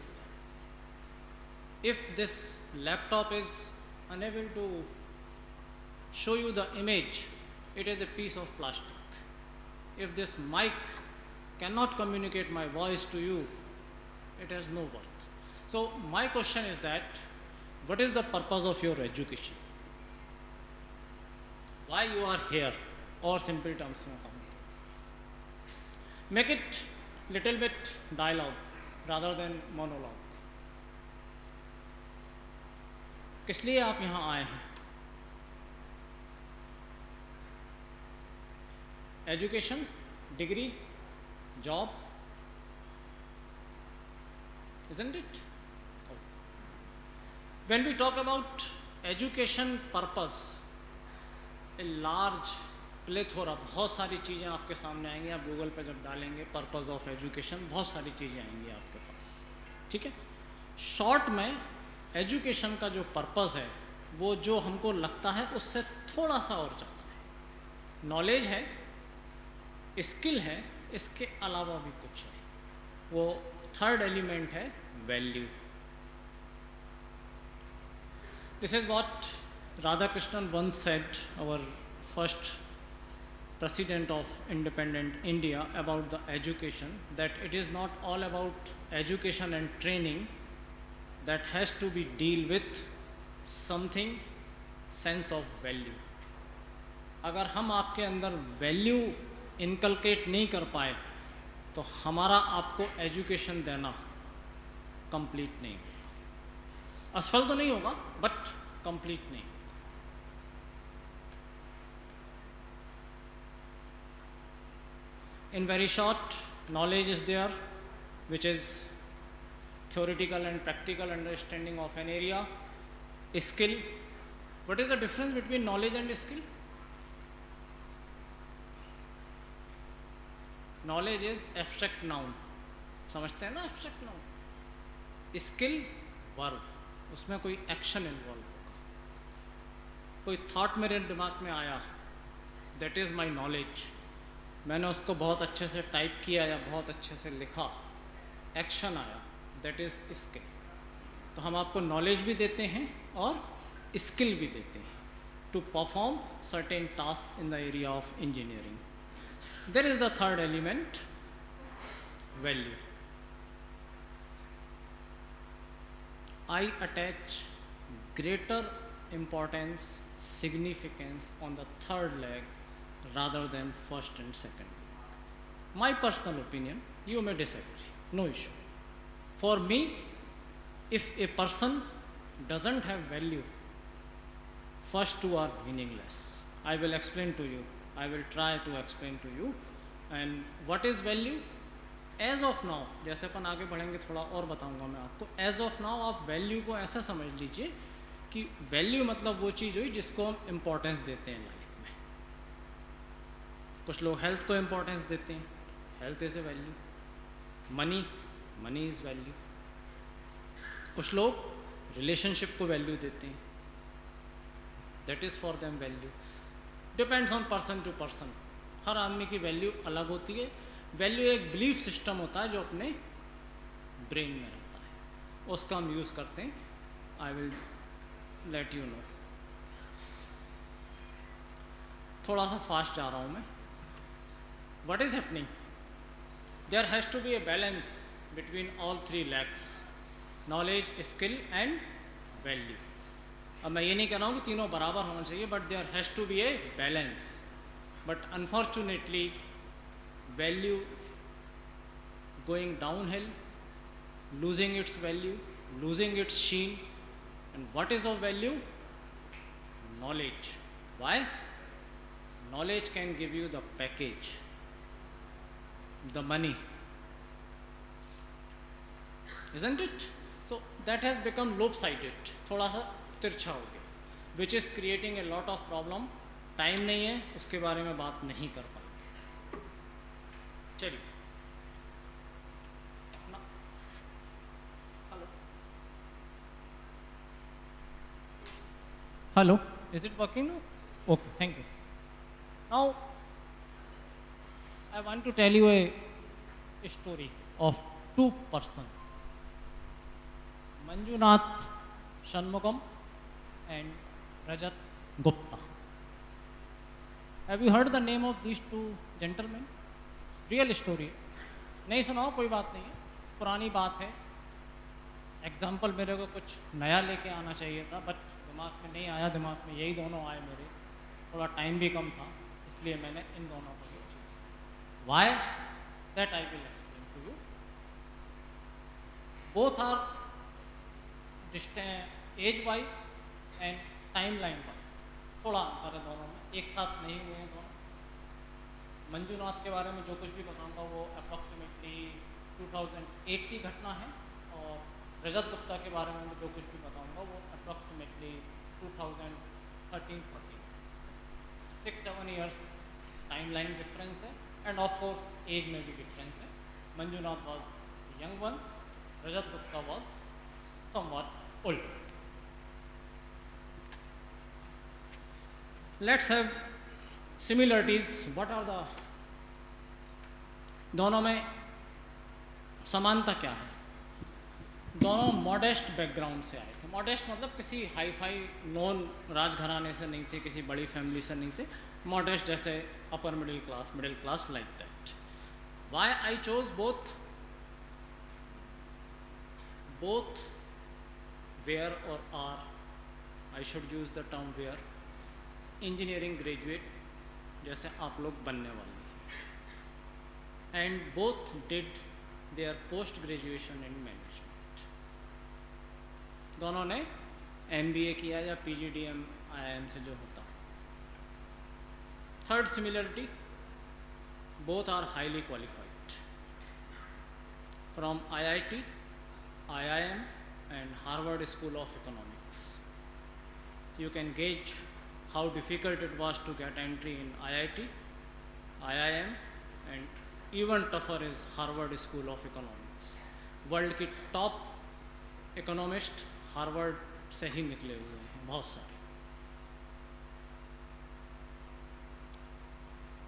S6: If this laptop is unable to show you the image, it is a piece of plastic. If this mic cannot communicate my voice to you, it has no worth. So my question is that, what is the purpose of your education? Why you are here? Or simple terms में कहूँ, make it little bit dialogue rather than monologue. किस लिए आप यहाँ आए हैं? Education, degree, job, isn't it? When we talk about education purpose, a large plethora, बहुत सारी चीज़ें आपके सामने आएंगी. आप गूगल पे जब डालेंगे पर्पस ऑफ एजुकेशन, बहुत सारी चीज़ें आएंगी आपके पास. ठीक है? शॉर्ट में एजुकेशन का जो पर्पस है वो जो हमको लगता है उससे थोड़ा सा और ज़्यादा है. नॉलेज है, स्किल है, इसके अलावा भी कुछ है. वो थर्ड एलिमेंट है value. This is what Radhakrishnan once said, our first president of independent India, about the education, that it is not all about education and training, that has to be deal with something, sense of value. अगर हम आपके अंदर value inculcate नहीं कर पाए तो हमारा आपको एजुकेशन देना कंप्लीट नहीं होगा. असफल तो नहीं होगा बट कंप्लीट नहीं. In very short, knowledge is there, which is theoretical and practical understanding of an area. Skill, what is the difference between knowledge and skill? Knowledge is abstract noun, समझते हैं ना abstract noun. Skill verb, उसमें कोई action involve होगा. कोई thought मेरे दिमाग में आया, that is my knowledge. मैंने उसको बहुत अच्छे से टाइप किया या बहुत अच्छे से लिखा, एक्शन आया, दैट इज़ स्किल. तो हम आपको नॉलेज भी देते हैं और स्किल भी देते हैं to perform certain task in the area of engineering. There is the third element, value. I attach greater importance, significance on the third leg rather than first and second. My personal opinion, you may disagree, no issue. For me, if a person doesn't have value, first two are meaningless. I will explain to you, I will try to explain to you. And what is value? As of now, जैसे अपन आगे बढ़ेंगे थोड़ा और बताऊंगा मैं आपको. As of now आप value को ऐसा समझ लीजिए कि वैल्यू मतलब वो चीज़ हुई जिसको हम इम्पोर्टेंस देते हैं लाइफ. कुछ लोग हेल्थ को इम्पोर्टेंस देते हैं, health is a value. Money, money is value, कुछ लोग रिलेशनशिप को वैल्यू देते हैं, that is for them value, depends on person to person, हर आदमी की वैल्यू अलग होती है। वैल्यू एक बिलीफ सिस्टम होता है जो अपने ब्रेन में रहता है, उसका हम यूज़ करते हैं। I will let you know. थोड़ा सा फास्ट जा रहा हूँ मैं। What is happening, there has to be a balance between all three legs, knowledge, skill and value. अब मैं ये नहीं कह रहा हूँ कि तीनों बराबर होना चाहिए, but there has to be a balance. But unfortunately value going downhill, losing its value, losing its sheen. And what is of value? Knowledge. Why? Knowledge can give you the package, the money, isn't it? So that has become lopsided, थोड़ा सा तिरछा हो गया, which is creating a lot of problem. Time नहीं है, उसके बारे में बात नहीं कर पाएंगे। चलिए, hello, is it working now? Okay, thank you. Now I want to tell you a story of two persons, Manjunath Shanmugam and Rajat Gupta. Have you heard the name of these two gentlemen? Real story. नहीं सुनाओ, कोई बात नहीं है, पुरानी बात है। Example मेरे को कुछ नया लेके आना चाहिए था, बट दिमाग में नहीं आया, दिमाग में यही दोनों आए मेरे, थोड़ा टाइम भी कम था, इसलिए मैंने इन दोनों को लिया। Why that I will explain to you. Both are distant age wise and timeline wise, थोड़ा अंतर है दोनों में, एक साथ नहीं हुए हैं दोनों। मंजूनाथ के बारे में जो कुछ भी बताऊंगा वो अप्रॉक्सीमेटली 2008 की घटना है, और रजत गुप्ता के बारे में जो कुछ भी बताऊंगा वो approximately 2013-14, 6-7 years timeline difference है, एंड ऑफ कोर्स एज में भी डिफरेंस है। Manjunath was young one, Rajat Gupta was somewhat old. Let's have similarities. What are the, दोनों में समानता क्या है? दोनों मॉडेस्ट बैकग्राउंड से आए थे। मॉडेस्ट मतलब किसी हाई फाई नॉन राजघराने से नहीं थे, किसी बड़ी फैमिली से नहीं थे। मॉडेस्ट जैसे upper middle class like that. Why I chose both were और are, I should use the term were, engineering graduate जैसे आप लोग बनने वाले हैं, and both did their post graduation in management. दोनों ने MBA किया या PGDM IIM से जो होता है। Third similarity, both are highly qualified from IIT, IIM and Harvard School of Economics. You can gauge how difficult it was to get entry in IIT, IIM, and even tougher is Harvard School of Economics. World की top economist Harvard से ही निकले हुए हैं बहुत सारे।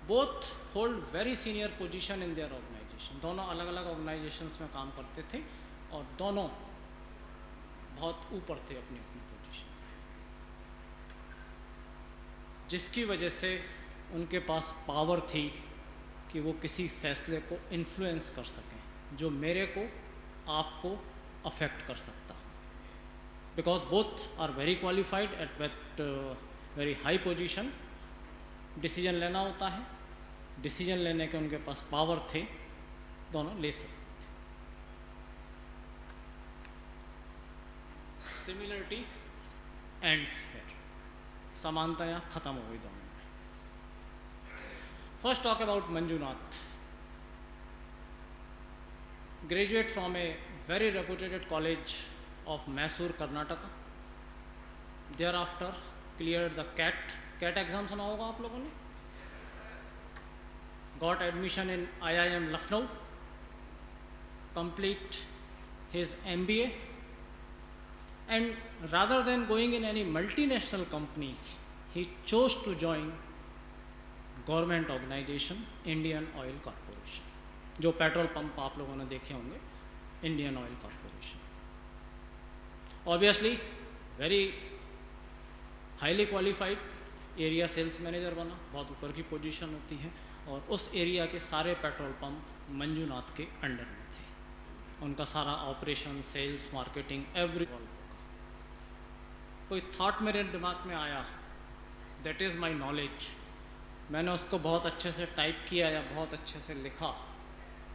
S6: Both hold very senior position in their organisation. दोनों अलग अलग ऑर्गेनाइजेशंस में काम करते थे और दोनों बहुत ऊपर थे अपनी अपनी पोजीशन, जिसकी वजह से उनके पास पावर थी कि वो किसी फैसले को इन्फ्लुएंस कर सकें जो मेरे को आपको अफेक्ट कर सकता। Because both are very qualified at very high position. Decision लेना होता है, डिसीजन लेने के उनके पास पावर थे, दोनों ले सकते। सिमिलरिटी एंड्स हियर, समानता यहाँ खत्म हो गई दोनों में। First talk about Manjunath, graduate from a very reputed college of Mysore, Karnataka. Thereafter cleared the CAT exam सुना होगा आप लोगों ने। Got admission in IIM Lucknow complete his MBA, and rather than going in any multinational company, he chose to join government organisation Indian oil Corporation. जो petrol pump आप लोगों ने देखे होंगे, Indian oil corporation. Obviously very highly qualified area sales manager बना, बहुत ऊपर की पोजीशन होती है, और उस एरिया के सारे पेट्रोल पंप मंजूनाथ के अंडर में थे. उनका सारा ऑपरेशन, सेल्स, मार्केटिंग, एवरी होगा. कोई थॉट मेरे दिमाग में आया, दैट इज़ माई नॉलेज. मैंने उसको बहुत अच्छे से टाइप किया या बहुत अच्छे से लिखा,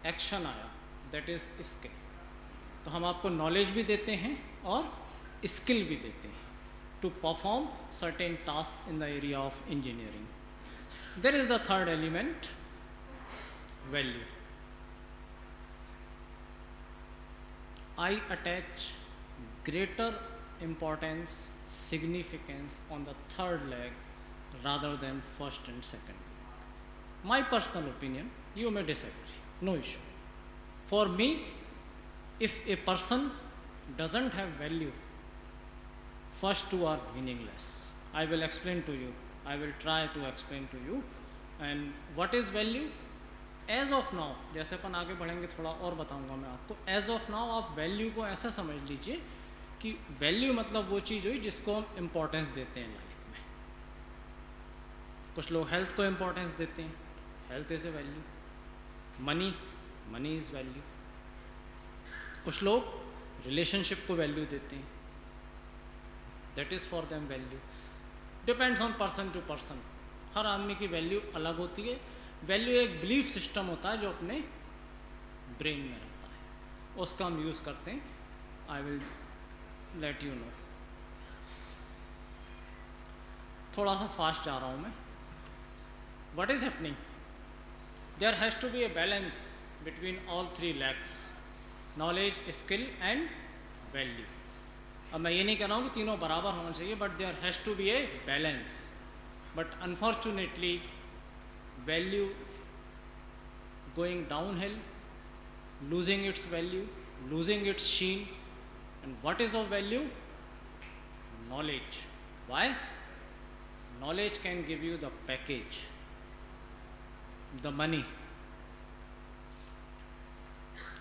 S6: एक्शन आया, दैट इज़ स्किल. तो हम आपको नॉलेज भी देते हैं और स्किल भी देते हैं to perform certain task in the area of engineering. There is the third element, value. I attach greater importance, significance on the third leg rather than first and second. My personal opinion, you may disagree, no issue. For me, if a person doesn't have value, first two are meaningless. I will explain to you. I will try to explain to you. And what is value? As of now, जैसे अपन आगे बढ़ेंगे थोड़ा और बताऊंगा मैं आपको. As of now आप value को ऐसा समझ लीजिए कि वैल्यू मतलब वो चीज़ हुई जिसको हम इम्पोर्टेंस देते हैं लाइफ में. कुछ लोग हेल्थ को इम्पोर्टेंस देते हैं, health is a value. Money is value. कुछ लोग रिलेशनशिप को वैल्यू देते हैं, that is for them value. Depends on person to person. हर आदमी की वैल्यू अलग होती है. वैल्यू एक बिलीफ सिस्टम होता है जो अपने ब्रेन में रहता है, उसका हम यूज़ करते हैं. I will let you know. थोड़ा सा फास्ट जा रहा हूँ मैं. What is happening? There has to be a balance between all three legs, knowledge, skill and value. अब मैं ये नहीं कह रहा हूँ कि तीनों बराबर होना चाहिए, but there has to be a balance. But unfortunately value going downhill, losing its value, losing its sheen. And what is of value? Knowledge. Why? Knowledge can give you the package, the money,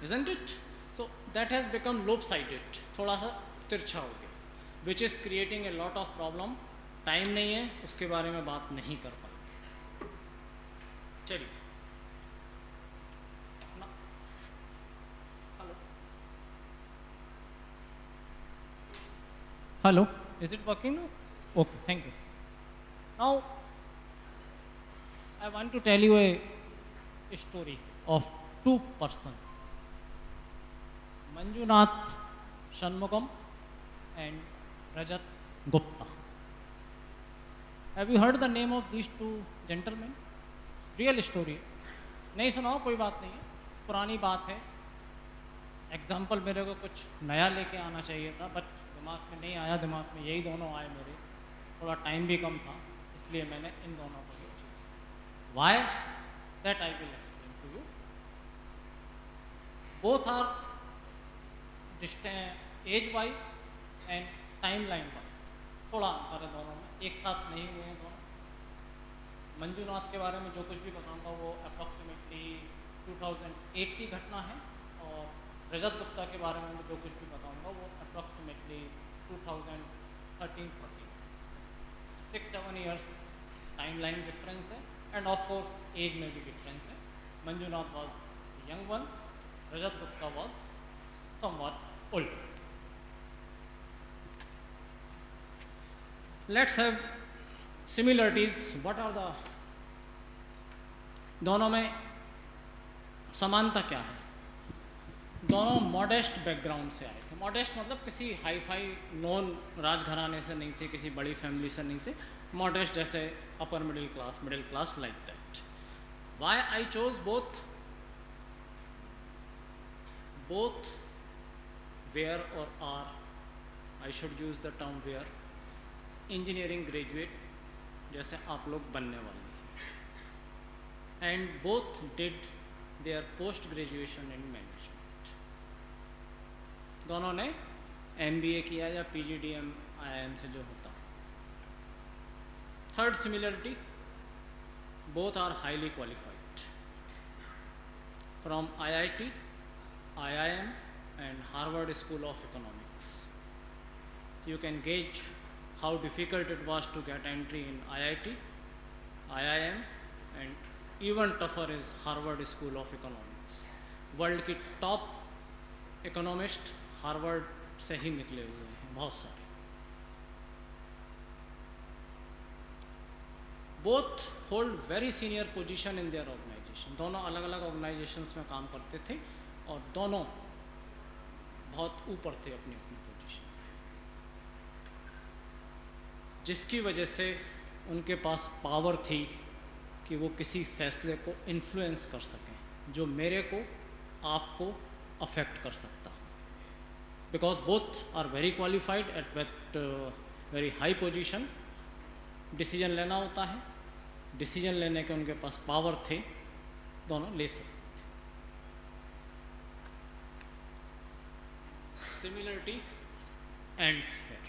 S6: isn't it? So that has become lopsided, थोड़ा सा तिरछा हो गया, which is creating a lot of problem. Time नहीं है, उसके बारे में बात नहीं कर पाएंगे. चलिए. Hello, is it working now? Okay, thank you. Now, I want to tell you a story of two persons, Manjunath Shanmugam and Rajat Gupta. Have you heard the name of these two gentlemen? Real story. नहीं सुना हो कोई बात नहीं है, पुरानी बात है. एग्जाम्पल मेरे को कुछ नया लेके आना चाहिए था, बट दिमाग में नहीं आया. दिमाग में यही दोनों आए मेरे. थोड़ा टाइम भी कम था, इसलिए मैंने इन दोनों को choose. Why? That I will explain to you. Both are age wise and timeline wise थोड़ा अंतर है दोनों में, एक साथ नहीं हुए हैं दोनों. मंजूनाथ के बारे में जो कुछ भी बताऊंगा वो अप्रॉक्सीमेटली 2008 की घटना है, और रजत गुप्ता के बारे में जो कुछ भी बताऊंगा वो approximately 2013-14. 6-7 years timeline difference है, एंड ऑफ कोर्स एज में भी डिफरेंस है. Manjunath was young one, Rajat Gupta was somewhat old. Let's have similarities. What are the, दोनों में समानता क्या है? दोनों मॉडेस्ट बैकग्राउंड से आए थे. मॉडेस्ट मतलब किसी हाई फाई नॉन राजघराने से नहीं थे, किसी बड़ी फैमिली से नहीं थे. मॉडेस्ट जैसे upper middle class like that. Why I chose both were और are, I should use the term were. Engineering graduate जैसे आप लोग बनने वाले हैं, and both did their post graduation in management. दोनों ने MBA किया या PGDM IIM से जो होता। Third similarity, both are highly qualified from IIT, IIM and Harvard School of Economics. You can gauge how difficult it was to get entry in IIT, IIM and even tougher is Harvard School of Economics. World की top economist Harvard से ही निकले हुए हैं बहुत सारे। Both hold very senior position in their organisation. दोनों अलग अलग ऑर्गेनाइजेशंस में काम करते थे और दोनों बहुत ऊपर थे अपनी अपनी पोजीशन में, जिसकी वजह से उनके पास पावर थी कि वो किसी फैसले को इन्फ्लुएंस कर सकें जो मेरे को आपको अफेक्ट कर सकता। Because both are very qualified at very high position. Decision लेना होता है, डिसीजन लेने के उनके पास पावर थे, दोनों ले सकते। सिमिलरिटी एंड्स हियर,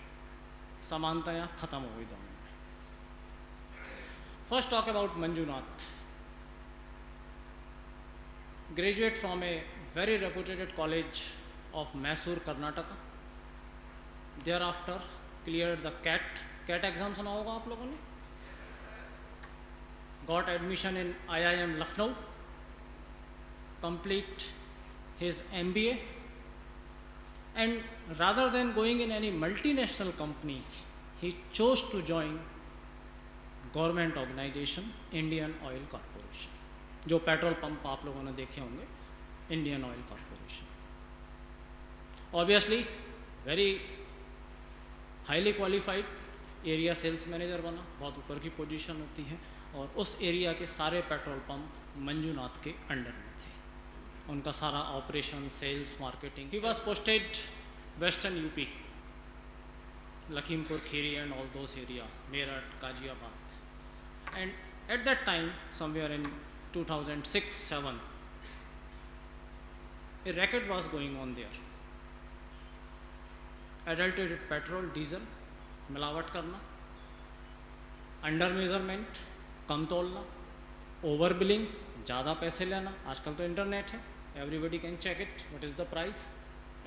S6: समानता यहाँ खत्म हो गई दोनों में। First talk about Manjunath, graduate from a very reputed college of Mysore, Karnataka. Thereafter cleared the CAT exam सुना होगा आप लोगों ने। Got admission in IIM Lucknow, complete his MBA, and rather than going in any multinational company, he chose to join government organization Indian Oil Corporation, जो petrol pump आप लोगों ने देखे होंगे, Indian oil corporation. Obviously very highly qualified, area sales manager बना, बहुत ऊपर की पोजीशन होती है, और उस एरिया के सारे पेट्रोल पंप मंजुनाथ के अंडर में थे। उनका सारा operation, sales, marketing. He was posted western UP, Lakhimpur Kheri and all those area, Meerut, Ghaziabad. And at that time somewhere in 2006-07, a racket was going on there. Adulterated petrol, diesel, मिलावट करना, under measurement, कम तोलना, over billing, ज़्यादा पैसे लेना। आजकल तो internet है, everybody can check it, what is the price.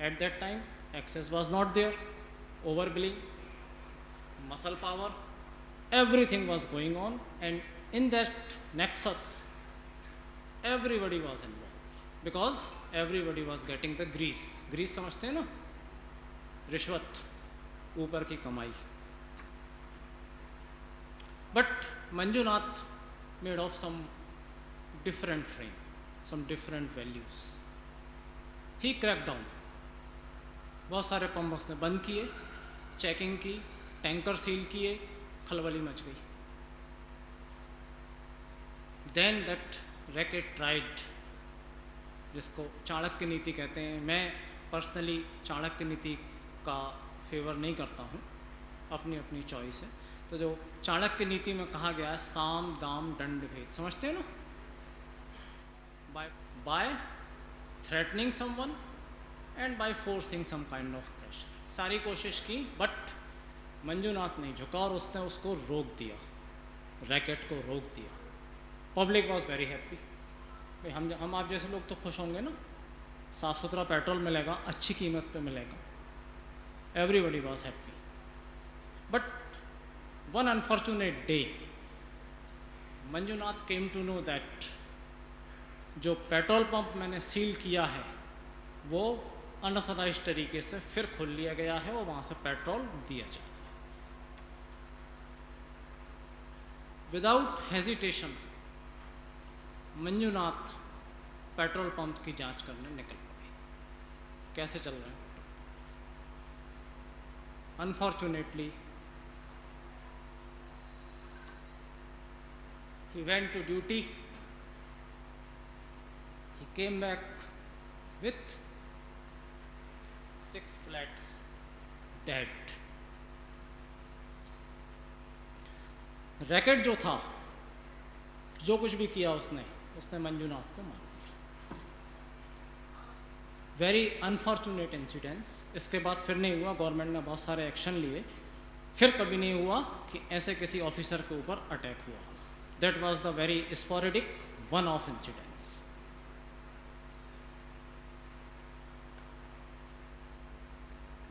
S6: At that time access was not there, over billing, muscle power, everything was going on, and in that nexus everybody was involved because everybody was getting the grease समझते हैं ना, रिश्वत, ऊपर की कमाई। But Manjunath made of some different frame, some different values. He cracked down. बहुत सारे pump उसने बंद किए, चेकिंग की, टैंकर सील किए, खलबली मच गई। Then that रैकेट ट्राइड, जिसको चाणक्य नीति कहते हैं। मैं पर्सनली चाणक्य नीति का फेवर नहीं करता हूँ, अपनी अपनी चॉइस है। तो जो चाणक्य नीति में कहा गया है, साम दाम दंड भेद, समझते हैं ना, by threatening someone and by forcing some kind of pressure. सारी कोशिश की, बट मंजुनाथ नहीं झुका और उसने उसको रोक दिया, रैकेट को रोक दिया। Public was very happy. भाई हम आप जैसे लोग तो खुश होंगे ना, साफ़ सुथरा पेट्रोल मिलेगा, अच्छी कीमत पे मिलेगा, everybody was happy. But one unfortunate day Manjunath came to know that जो पेट्रोल पंप मैंने सील किया है वो अनऑथराइज्ड तरीके से फिर खोल लिया गया है और वहाँ से पेट्रोल दिया जाए। Without hesitation Manjunath petrol pump की जांच करने निकल पड़े। कैसे चल रहे हैं? Unfortunately he went to duty, he came back with 6 flats dead. Racket जो था, जो कुछ भी किया उसने मंजुनाथ को मार दिया। Very unfortunate incidents. इसके बाद फिर नहीं हुआ, गवर्नमेंट ने बहुत सारे एक्शन लिए, फिर कभी नहीं हुआ कि ऐसे किसी ऑफिसर के ऊपर अटैक हुआ। That was the very sporadic one of incidents.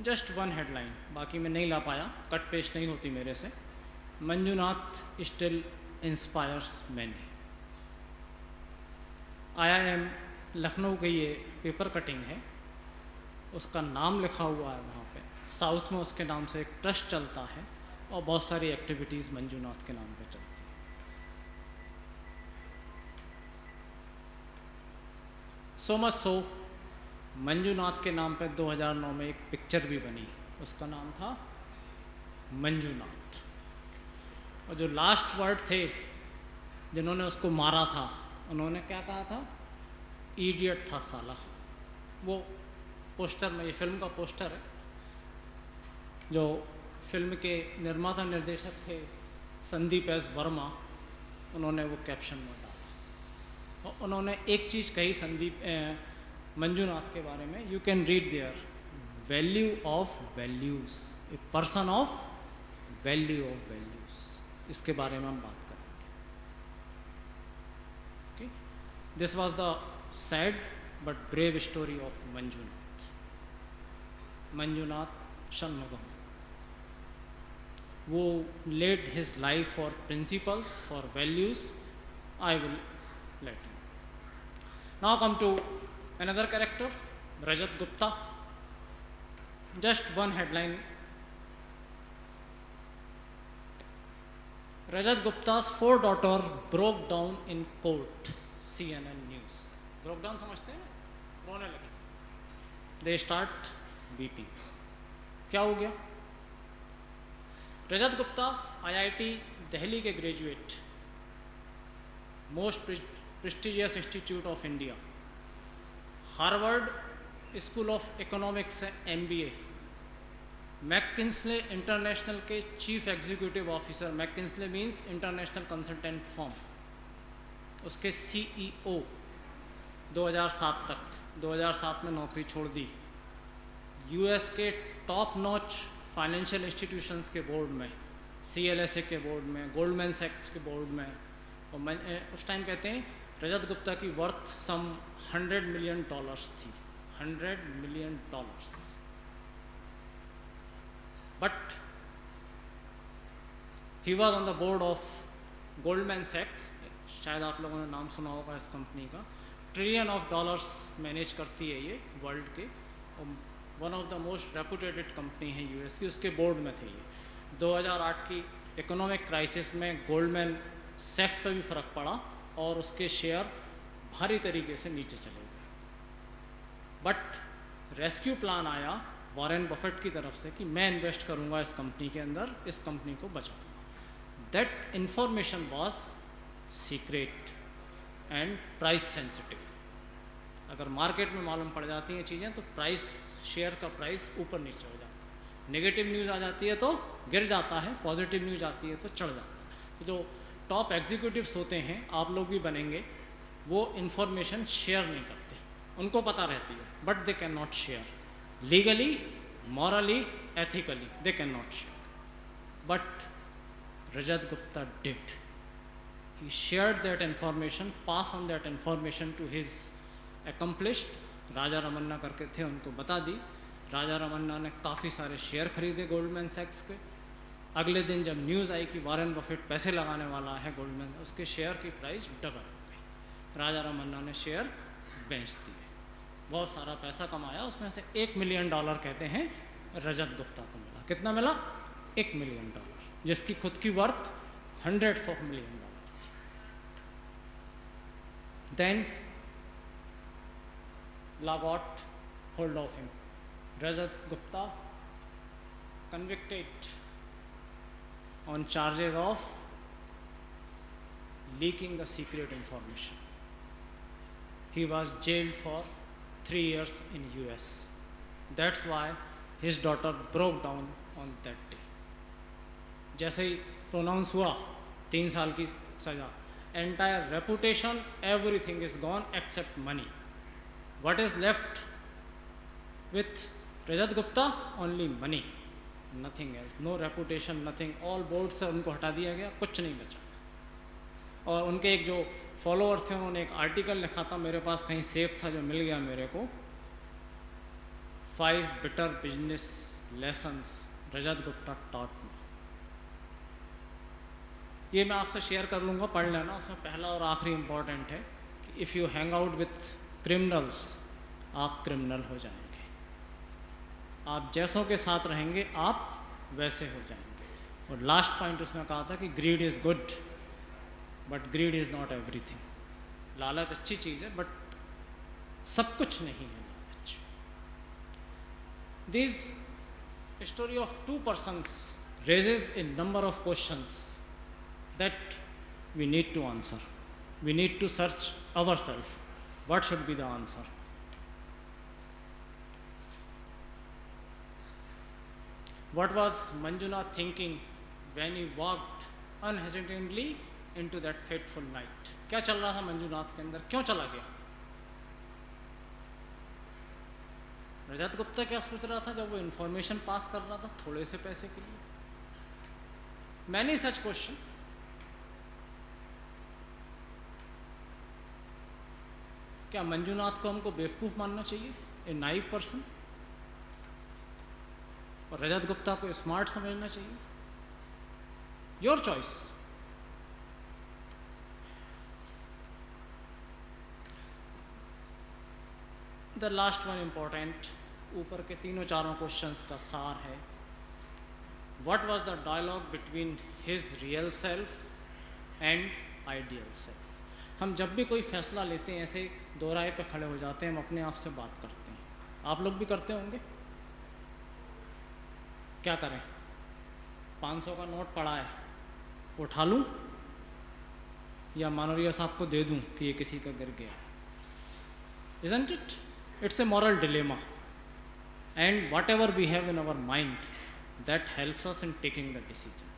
S6: Just one headline, बाकी मैं नहीं ला पाया, कट पेस्ट नहीं होती मेरे से। Manjunath still inspires many. IIM Lucknow की ये पेपर कटिंग है, उसका नाम लिखा हुआ है वहाँ पे। साउथ में उसके नाम से एक ट्रस्ट चलता है और बहुत सारी एक्टिविटीज़ मंजुनाथ के नाम पे चलती है। सो मच सो, मंजुनाथ के नाम पे 2009 में एक पिक्चर भी बनी, उसका नाम था मंजुनाथ। और जो लास्ट वर्ड थे जिन्होंने उसको मारा था, उन्होंने क्या कहा था? इडियट था साला। वो पोस्टर में, ये फिल्म का पोस्टर है, जो फिल्म के निर्माता निर्देशक थे संदीप एस वर्मा, उन्होंने वो कैप्शन में डाला। और उन्होंने एक चीज़ कही मंजुनाथ के बारे में, you can read there, value of values, a person of value of values. इसके बारे में हम बात करेंगे। Okay, this was the sad but brave story of Manjunath. Manjunath Shanmugam, वो laid his life for principles, for values. I will let him. Now come to another character, Rajat Gupta. Just one headline. Rajat Gupta's 4 daughters broke down in court. CNN News. Broke down समझते हैं? रोने लगे. They start weeping. क्या हो गया? रजत Gupta IIT Delhi के graduate, most prestigious institute of India, Harvard school of economics से MBA, McKinsey international के chief executive officer, McKinsey means international consultant firm, उसके CEO 2007 तक, 2007 में नौकरी छोड़ दी। US के टॉप नॉच फाइनेंशियल इंस्टीट्यूशंस के बोर्ड में, CLSA के बोर्ड में, गोल्डमैन सैक्स के बोर्ड में। और उस टाइम कहते हैं रजत गुप्ता की वर्थ सम $100 मिलियन थी, $100 million. But he was on the board of Goldman सैक्स, शायद आप लोगों ने नाम सुना होगा इस कंपनी का। $1 ट्रिलियन मैनेज करती है ये वर्ल्ड के, और one of the most reputed company है US की, उसके बोर्ड में थे ये। 2008 की इकोनॉमिक क्राइसिस में गोल्डमैन सैक्स पे भी फ़र्क पड़ा और उसके शेयर भारी तरीके से नीचे चले गए। बट रेस्क्यू प्लान आया वॉरेन बफेट की तरफ से कि मैं इन्वेस्ट करूंगा इस कंपनी के अंदर, इस कंपनी को बचाऊंगा। That information was secret and price sensitive. अगर मार्केट में मालूम पड़ जाती हैं चीज़ें तो प्राइस, शेयर का प्राइस ऊपर नीचे हो जाता है। नेगेटिव न्यूज़ आ जाती है तो गिर जाता है, पॉजिटिव न्यूज़ आती है तो चढ़ जाता है। तो जो टॉप एग्जीक्यूटिव्स होते हैं, आप लोग भी बनेंगे, वो इन्फॉर्मेशन शेयर नहीं करते, उनको पता रहती है, but they can not share legally, morally, ethically, they can not share. But Rajat Gupta did, he shared that information, pass on that information to his accomplished, Raja Ramanna करके थे, उनको बता दी। राजा रमन्ना ने काफ़ी सारे शेयर खरीदे गोल्डमैन सैक्स के। अगले दिन जब न्यूज़ आई कि वॉरेन बफेट पैसे लगाने वाला है गोल्डमैन, उसके शेयर की प्राइस डबल हो गई। राजा रमन्ना ने शेयर बेच दिए, बहुत सारा पैसा कमाया। उसमें से $1 मिलियन कहते हैं रजत गुप्ता को मिला। कितना मिला? $1 मिलियन, जिसकी खुद की worth $100 of million. Then law got hold of him. Rajat Gupta convicted on charges of leaking the secret information. He was jailed for 3 years in US. That's why his daughter broke down on that day. जैसे ही pronounce हुआ 3 साल की सजा, entire reputation, everything is gone except money. What is left with Rajat Gupta only money, nothing else, no reputation, nothing, all board से उनको हटा दिया गया, कुछ नहीं बचा। और उनके एक जो फॉलोअर थे उन्होंने एक आर्टिकल लिखा था, मेरे पास कहीं सेव था जो मिल गया मेरे को, 5 bitter business lessons रजत गुप्ता taught me। ये मैं आपसे शेयर कर लूँगा, पढ़ लेना। उसमें पहला और आखिरी इम्पॉर्टेंट है कि if you hang out with criminals आप क्रिमिनल हो जाएंगे। आप जैसों के साथ रहेंगे आप वैसे हो जाएंगे। और लास्ट पॉइंट उसमें कहा था कि greed is good but greed is not everything. लालच अच्छी चीज़ है बट सब कुछ नहीं है लालच। This story of 2 persons raises a number of questions that we need to answer. We need to search ourselves. What should be the answer? What was Manjunath thinking when he walked unhesitatingly into that fateful night? क्या चल रहा था मंजूनाथ के अंदर, क्यों चला गया? रजत गुप्ता क्या सोच रहा था जब वो इंफॉर्मेशन पास कर रहा था थोड़े से पैसे के लिए? Many such question. क्या मंजूनाथ को हमको बेवकूफ़ मानना चाहिए, ए नाइव पर्सन, और रजत गुप्ता को स्मार्ट समझना चाहिए? Your choice. The last one important, ऊपर के तीनों चारों क्वेश्चंस का सार है। What was the dialogue between his real self and ideal self? हम जब भी कोई फैसला लेते हैं ऐसे दोराहे पे खड़े हो जाते हैं, हम अपने आप से बात करते हैं। आप लोग भी करते होंगे। क्या करें? 500 का नोट पड़ा है, उठा लूं या मानवरिया साहब को दे दूं कि ये किसी का गिर गया? Isn't it? It's a moral dilemma. And whatever we have in our mind, that helps us in taking the decision.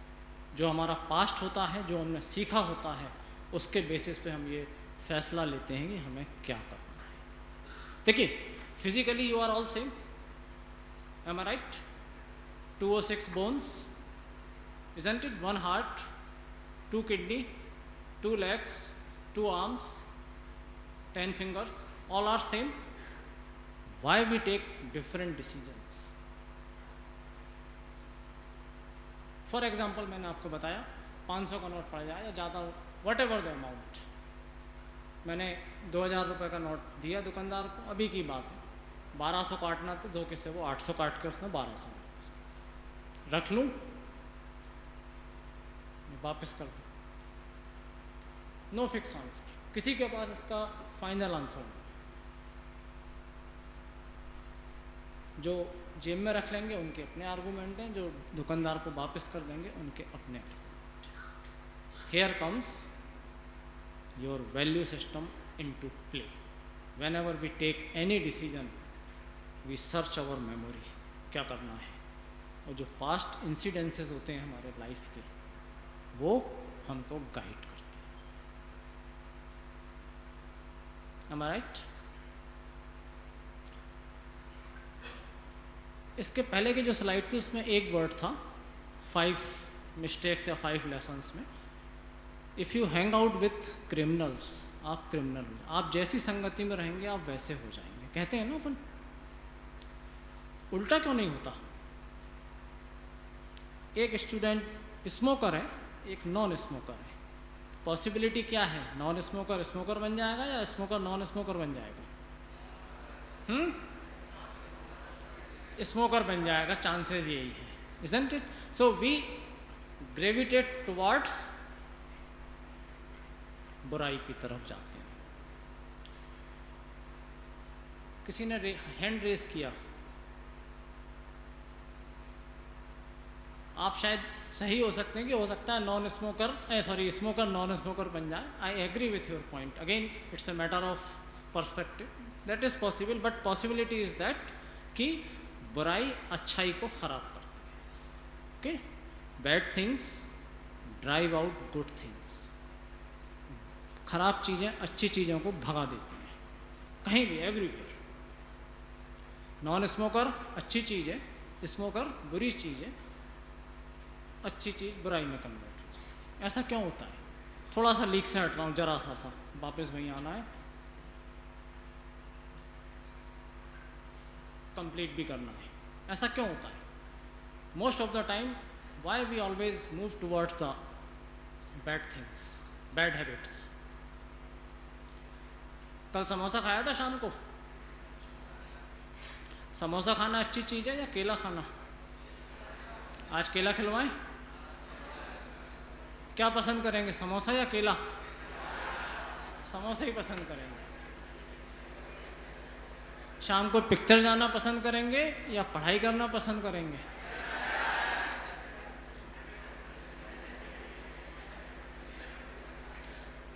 S6: जो हमारा पास्ट होता है, जो हमने सीखा होता है, उसके बेसिस पे हम ये फैसला लेते हैं कि हमें क्या करना है। देखिए, physically you are all same, am I right? 206 bones, isn't it? 1 heart, 2 kidney, 2 legs, 2 arms, 10 fingers, all are same. Why we take different decisions? For example, मैंने आपको बताया 500 का नोट पड़ जाए या ज़्यादा, whatever the amount, मैंने 2000 रुपये का नोट दिया दुकानदार को, अभी की बात है, 1200 काटना तो धोखे से वो 800 काट के उसने 1200 रख लूं, वापस कर दूं। नो फिक्स आंसर, किसी के पास इसका फाइनल आंसर नहीं। जो जेब में रख लेंगे उनके अपने आर्गूमेंट हैं, जो दुकानदार को वापस कर देंगे उनके अपने argument. Here comes your value system into play. Whenever we take any decision we search our memory, क्या करना है, और जो पास्ट इंसिडेंसेस होते हैं हमारे लाइफ के, वो हमको गाइड करते हैं। Am I right? इसके पहले की जो स्लाइड थी उसमें एक वर्ड था 5 मिस्टेक्स या 5 लेसन्स में। If you hang out with criminals, आप क्रिमिनल, आप जैसी संगति में रहेंगे आप वैसे हो जाएंगे। कहते हैं ना अपन, उल्टा क्यों नहीं होता? एक स्टूडेंट स्मोकर है, एक नॉन स्मोकर है, पॉसिबिलिटी क्या है? नॉन स्मोकर स्मोकर बन जाएगा या स्मोकर नॉन स्मोकर बन जाएगा? स्मोकर बन जाएगा, चांसेस यही है, isn't it? So we gravitate towards बुराई की तरफ जाते हैं। किसी ने हैंड रेस किया, आप शायद सही हो सकते हैं कि हो सकता है non smoker smoker non smoker बन जाए। I agree with your point, again it's a matter of perspective, that is possible, but possibility is that कि बुराई अच्छाई को खराब करती है। Okay, bad things drive out good things, खराब चीज़ें अच्छी चीज़ों को भगा देती हैं, कहीं भी, एवरीवेयर। नॉन स्मोकर अच्छी चीज़ है, स्मोकर बुरी चीज़ है, अच्छी चीज़ बुराई में कन्वर्ट हो जाए। ऐसा क्यों होता है? थोड़ा सा लीक से हट रहा हूँ, जरा सा वापस वहीं आना है, कंप्लीट भी करना है। ऐसा क्यों होता है? Most of the time why we always move towards the bad things, bad habits. कल समोसा खाया था शाम को। समोसा खाना अच्छी चीज़ है या केला खाना? आज केला खिलवाएं? क्या पसंद करेंगे, समोसा या केला? समोसा ही पसंद करेंगे। शाम को पिक्चर जाना पसंद करेंगे या पढ़ाई करना पसंद करेंगे?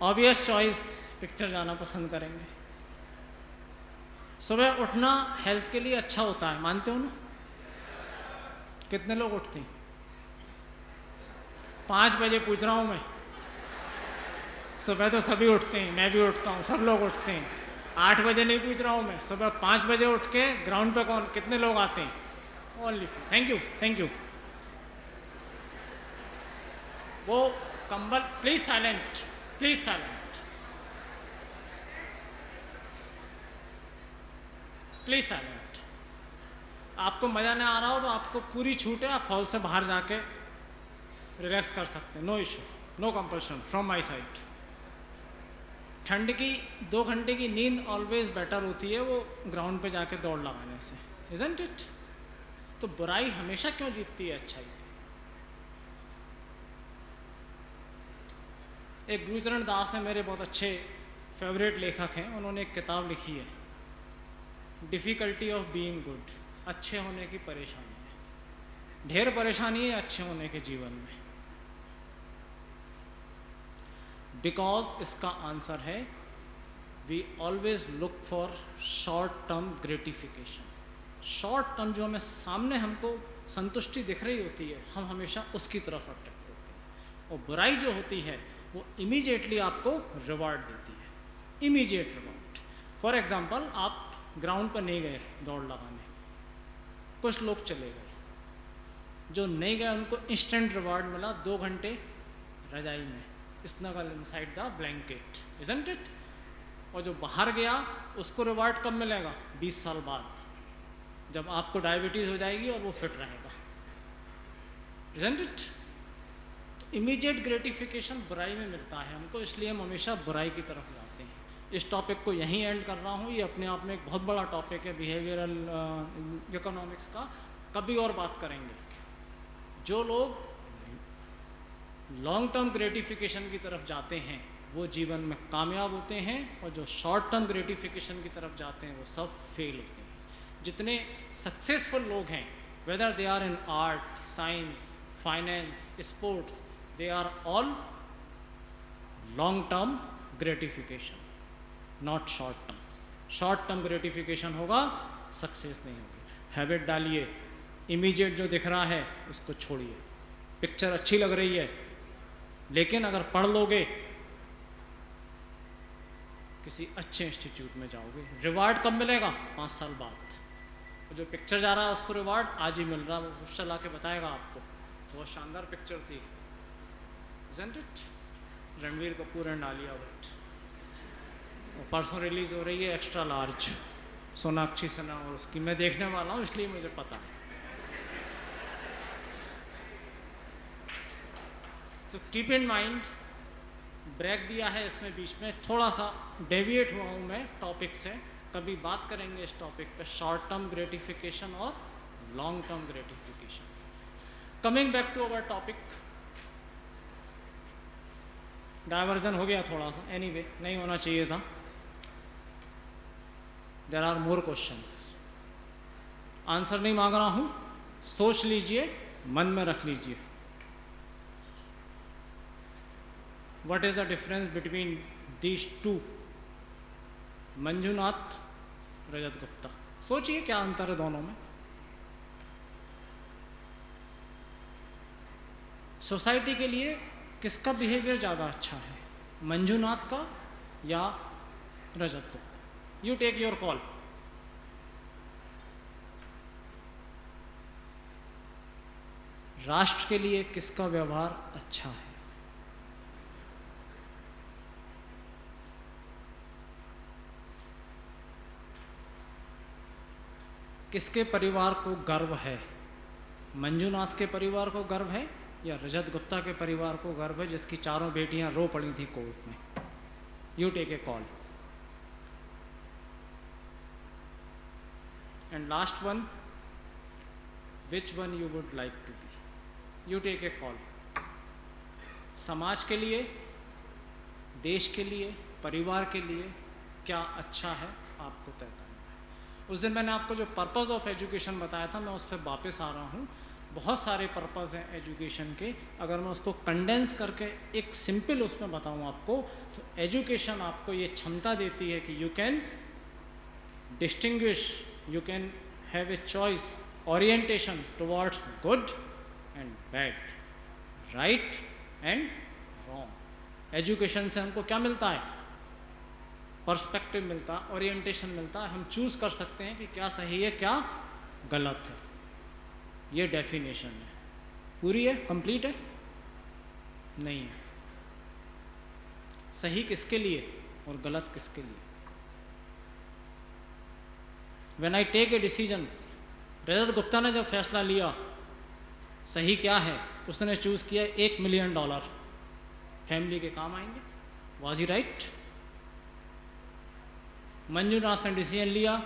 S6: ऑब्वियस चॉइस, पिक्चर जाना पसंद करेंगे। सुबह उठना हेल्थ के लिए अच्छा होता है, मानते हो ना? कितने लोग उठते हैं? 5 बजे पूछ रहा हूँ मैं। सुबह तो सभी उठते हैं, मैं भी उठता हूँ, सब लोग उठते हैं। 8 बजे नहीं पूछ रहा हूँ मैं, सुबह 5 बजे उठ के ग्राउंड पे कितने लोग आते हैं? Only few. Thank you, thank you. वो कंबल, please silent, please silent, please silent. आपको मज़ा नहीं आ रहा हो तो आपको पूरी छूट है, आप हॉल से बाहर जाके रिलैक्स कर सकते हैं, no issue, no compulsion from my side. ठंड की 2 घंटे की नींद ऑलवेज बेटर होती है वो ग्राउंड पे जाके दौड़ लगाने से, इजंट इट? तो बुराई हमेशा क्यों जीतती है अच्छाई? एक गुरुचरण दास है, मेरे बहुत अच्छे फेवरेट लेखक हैं। उन्होंने एक किताब लिखी है, डिफ़िकल्टी ऑफ बीइंग गुड, अच्छे होने की परेशानी है। ढेर परेशानी है अच्छे होने के जीवन में। बिकॉज इसका आंसर है we always look for short term gratification. Short term जो हमें सामने हमको संतुष्टि दिख रही होती है, हम हमेशा उसकी तरफ अट्रैक्ट होते हैं। और बुराई जो होती है वो इमीडिएटली आपको रिवार्ड देती है, इमीडिएट रिवार्ड। फॉर एग्जाम्पल, आप ग्राउंड पर नहीं गए दौड़ लगाने, कुछ लोग चले गए, जो नहीं गए उनको इंस्टेंट रिवार्ड मिला 2 घंटे रजाई में, snuggle inside the blanket, isn't it? और जो बाहर गया उसको रिवार्ड कब मिलेगा? 20 साल बाद, जब आपको डायबिटीज़ हो जाएगी और वो फिट रहेगा, इजंट इट? तो इमीडिएट ग्रेटिफिकेशन बुराई में मिलता है हमको, इसलिए हम हमेशा बुराई की तरफ जाते हैं। इस टॉपिक को यहीं एंड कर रहा हूँ। ये अपने आप में एक बहुत बड़ा टॉपिक है बिहेवियरल इकोनॉमिक्स का, कभी और बात करेंगे। जो लोग लॉन्ग टर्म ग्रेटिफिकेशन की तरफ जाते हैं वो जीवन में कामयाब होते हैं, और जो शॉर्ट टर्म ग्रेटिफिकेशन की तरफ जाते हैं वो सब फेल होते हैं। जितने सक्सेसफुल लोग हैं, whether they are in art, science, finance, sports, they are all long term gratification, not short term. Short term gratification होगा, सक्सेस नहीं होगी। हैबिट डालिए, इमीडिएट जो दिख रहा है उसको छोड़िए। पिक्चर अच्छी लग रही है, लेकिन अगर पढ़ लोगे किसी अच्छे इंस्टीट्यूट में जाओगे, रिवार्ड कब मिलेगा? 5 साल बाद। जो पिक्चर जा रहा है उसको रिवार्ड आज ही मिल रहा है, वो कुछ चला के बताएगा आपको। बहुत शानदार पिक्चर थी, isn't it? Ranveer Kapoor and Alia Bhatt. परसों रिलीज हो रही है एक्स्ट्रा लार्ज, सोनाक्षी सिन्हा और उसकी। मैं देखने वाला हूँ इसलिए मुझे पता है। तो कीप इन माइंड, ब्रेक दिया है इसमें बीच में, थोड़ा सा डेविएट हुआ हूँ मैं टॉपिक से। कभी बात करेंगे इस टॉपिक पे, शॉर्ट टर्म ग्रेटिफिकेशन और long term gratification. Coming back to our topic, diversion हो गया थोड़ा सा, एनीवे नहीं होना चाहिए था। There are more questions, answer नहीं मांग रहा हूँ, सोच लीजिए, मन में रख लीजिए। What is the difference between these two? Manjunath, Rajat Gupta. सोचिए क्या अंतर है दोनों में। सोसाइटी के लिए किसका बिहेवियर ज़्यादा अच्छा है, मंजुनाथ का या Rajat Gupta? You take your call. राष्ट्र के लिए किसका व्यवहार अच्छा है। किसके परिवार को गर्व है? मंजूनाथ के परिवार को गर्व है या रजत गुप्ता के परिवार को गर्व है जिसकी चारों बेटियां रो पड़ी थी कोर्ट में? You take a call. And last one, which one you would like to be? You take a call. समाज के लिए, देश के लिए, परिवार के लिए क्या अच्छा है आपको तय करना है। उस दिन मैंने आपको जो पर्पस ऑफ एजुकेशन बताया था, मैं उस पर वापस आ रहा हूँ। बहुत सारे पर्पस हैं एजुकेशन के, अगर मैं उसको कंडेंस करके एक सिंपल उसमें बताऊँ आपको, तो एजुकेशन आपको ये क्षमता देती है कि you can distinguish, you can have a choice, orientation towards good and bad, right and wrong. Education से हमको क्या मिलता है? पर्सपेक्टिव मिलता है, ओरिएंटेशन मिलता है। हम चूज कर सकते हैं कि क्या सही है, क्या गलत है। ये डेफिनेशन है। पूरी है? कंप्लीट है? नहीं है। सही किसके लिए और गलत किसके लिए? When I take a decision, Rajat Gupta ने जब फैसला लिया सही क्या है, उसने चूज किया $1 मिलियन, फैमिली के काम आएंगे। Was he right? मंजूनाथ ने डिसीजन लिया,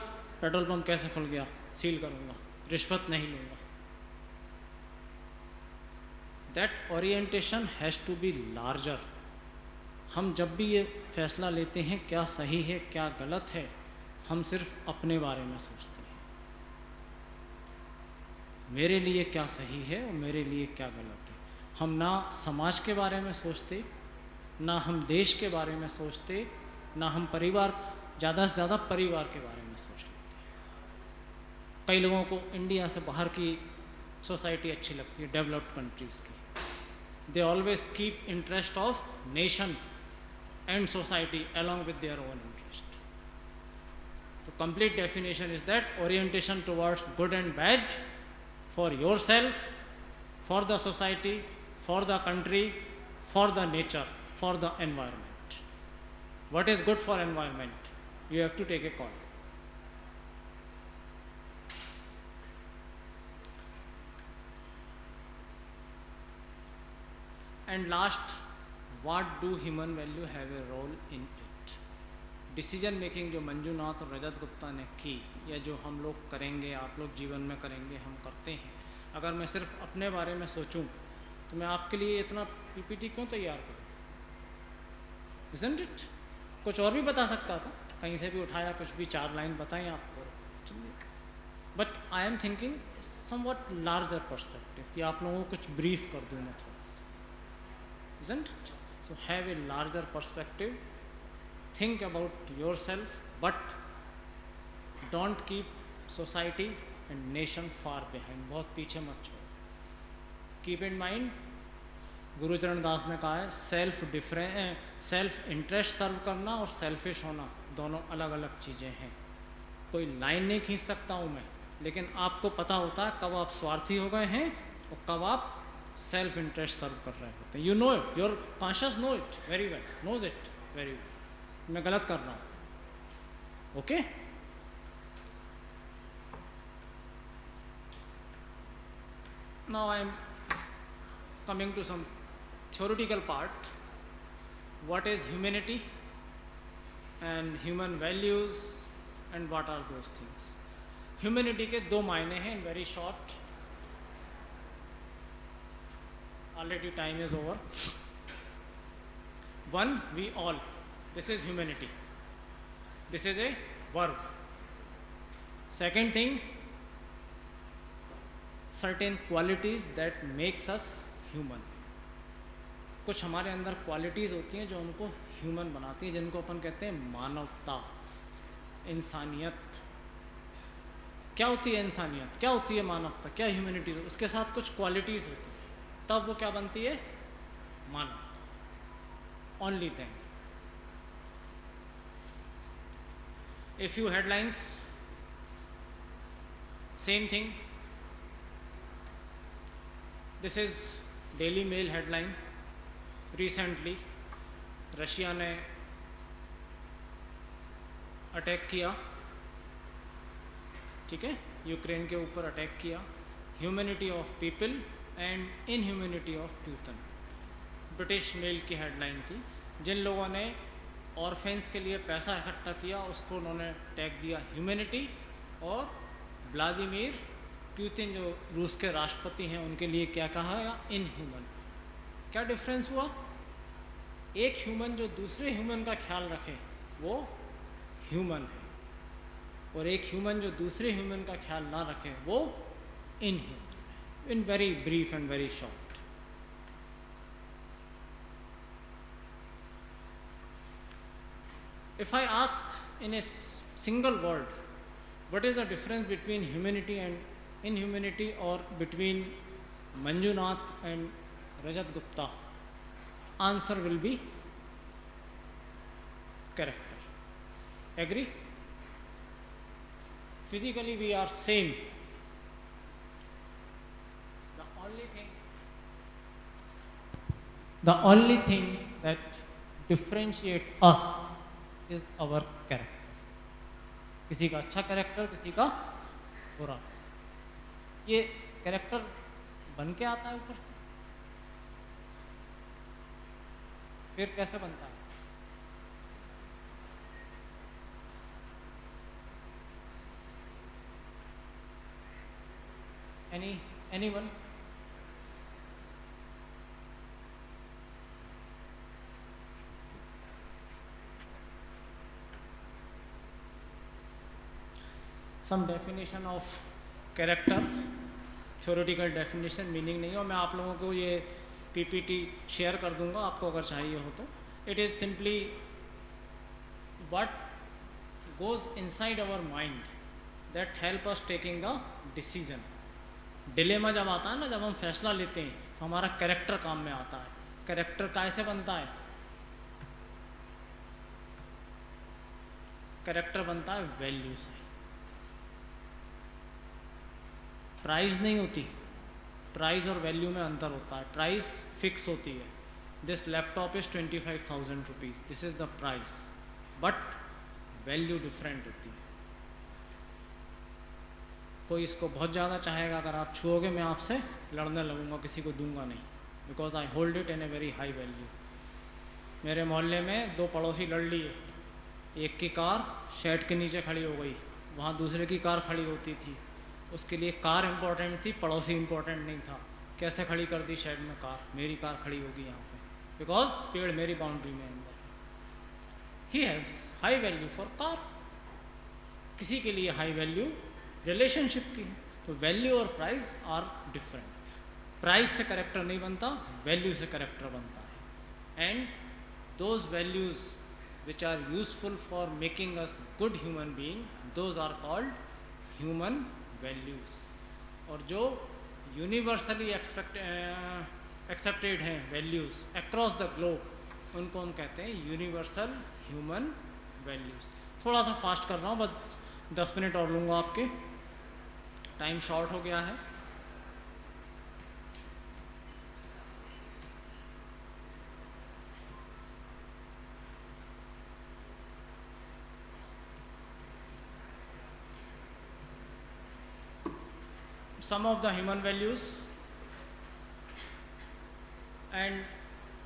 S6: पेट्रोल पंप कैसे खुल गया, सील करूंगा, रिश्वत नहीं लूंगा। That orientation has to be larger. हम जब भी ये फैसला लेते हैं क्या सही है क्या गलत है, हम सिर्फ अपने बारे में सोचते हैं, मेरे लिए क्या सही है और मेरे लिए क्या गलत है। हम ना समाज के बारे में सोचते, ना हम देश के बारे में सोचते, ना हम परिवार, ज़्यादा से ज़्यादा परिवार के बारे में सोच लेते हैं। कई लोगों को इंडिया से बाहर की सोसाइटी अच्छी लगती है, डेवलप्ड कंट्रीज़ की। They always keep interest of nation and society along with their own interest. The complete definition is that orientation towards good and bad for yourself, for the society, for the country, for the nature, for the environment. What is good for environment? You have to take a call. And last, what do human value have a role in it? Decision making जो मंजूनाथ और रजत गुप्ता ने की, या जो हम लोग करेंगे, आप लोग जीवन में करेंगे, हम करते हैं। अगर मैं सिर्फ अपने बारे में सोचूं तो मैं आपके लिए इतना पीपीटी क्यों तैयार करूं? Isn't it? कुछ और भी बता सकता था, कहीं से भी उठाया, कुछ भी 4 लाइन बताएं आपको, but I am thinking somewhat larger perspective, कि आप लोगों को कुछ ब्रीफ कर दूं मैं थोड़ा सा। Isn't it? So have a larger perspective, think about yourself, but don't keep society and nation far behind, बहुत पीछे मत छोड़ो। Keep in mind, गुरुचरण दास ने कहा है, सेल्फ इंटरेस्ट सर्व करना और सेल्फिश होना दोनों अलग अलग चीज़ें हैं। कोई लाइन नहीं खींच सकता हूँ मैं, लेकिन आपको पता होता है कब आप स्वार्थी हो गए हैं और कब आप सेल्फ इंटरेस्ट सर्व कर रहे होते हैं। You know it, your conscious know it very well, knows it very well. मैं गलत कर रहा हूँ, okay? Now I am coming to some theoretical part. What is humanity and human values and what are those things? Humanity के 2 मायने हैं, in very short. Already time is over. One, we all. This is humanity. This is a verb. Second thing, certain qualities that makes us human. कुछ हमारे अंदर qualities होती हैं जो उनको ह्यूमन बनाती हैं, जिनको अपन कहते हैं मानवता, इंसानियत। क्या होती है इंसानियत, क्या होती है मानवता, क्या ह्यूमैनिटी? उसके साथ कुछ क्वालिटीज़ होती हैं, तब वो क्या बनती है? मानवता। Only thing. A few headlines, same thing. This is Daily Mail headline. Recently Russia ने अटैक किया, ठीक है, यूक्रेन के ऊपर अटैक किया। Humanity of people and inhumanity of Putin, British Mail की हेडलाइन थी। जिन लोगों ने ऑर्फेंस के लिए पैसा इकट्ठा किया उसको उन्होंने टैग दिया ह्यूमैनिटी, और व्लादिमीर पुतिन जो रूस के राष्ट्रपति हैं उनके लिए क्या कहा है, इनह्यूमन। क्या डिफरेंस हुआ? एक ह्यूमन जो दूसरे ह्यूमन का ख्याल रखे वो ह्यूमन है, और एक ह्यूमन जो दूसरे ह्यूमन का ख्याल ना रखे वो इनह्यूमन है। In very brief and very short. If I ask in a single word, what is the difference between humanity and inhumanity, or between Manjunath and Rajat Gupta, answer will be character. Agree? Physically we are same. The only thing that differentiate us is our character. किसी का अच्छा character, किसी का बुरा। ये character बन के आता है ऊपर से, फिर कैसे बनता है? Anyone? Some definition of character, theoretical definition, meaning नहीं हो। मैं आप लोगों को ये PPT शेयर कर दूंगा आपको अगर चाहिए हो तो। It is simply what goes inside our mind that help us taking a decision. Dilemma जब आता है ना, जब हम फैसला लेते हैं तो हमारा कैरेक्टर काम में आता है। कैरेक्टर कैसे बनता है? कैरेक्टर बनता है वैल्यू से। प्राइस नहीं होती, प्राइस और वैल्यू में अंतर होता है। प्राइस फिक्स होती है, this laptop is 25,000 rupees, this is the price, but value different होती है। कोई इसको बहुत ज़्यादा चाहेगा, अगर आप छुओगे मैं आपसे लड़ने लगूंगा, किसी को दूंगा नहीं, because I hold it in a very high value. मेरे मोहल्ले में दो पड़ोसी लड़ लिए, एक की कार शेड के नीचे खड़ी हो गई, वहाँ दूसरे की कार खड़ी होती थी। उसके लिए कार इम्पोर्टेंट थी, पड़ोसी इम्पोर्टेंट नहीं था। कैसे खड़ी कर दी शेड में कार? मेरी कार खड़ी होगी यहाँ पे, बिकॉज पेड़ मेरी बाउंड्री में अंदर। He has high value for car. किसी के लिए हाई वैल्यू रिलेशनशिप की है। तो वैल्यू और प्राइस आर डिफरेंट। प्राइस से करेक्टर नहीं बनता, वैल्यू से करेक्टर बनता है। And those values which are useful for making us good human being, those are called human values. और जो यूनिवर्सली एक्सेप्टेड हैं वैल्यूज अक्रॉस द ग्लोब, उनको हम कहते हैं यूनिवर्सल ह्यूमन वैल्यूज। थोड़ा सा फास्ट कर रहा हूँ, बस 10 मिनट और लूँगा आपके, टाइम शॉर्ट हो गया है। Some of the human values, and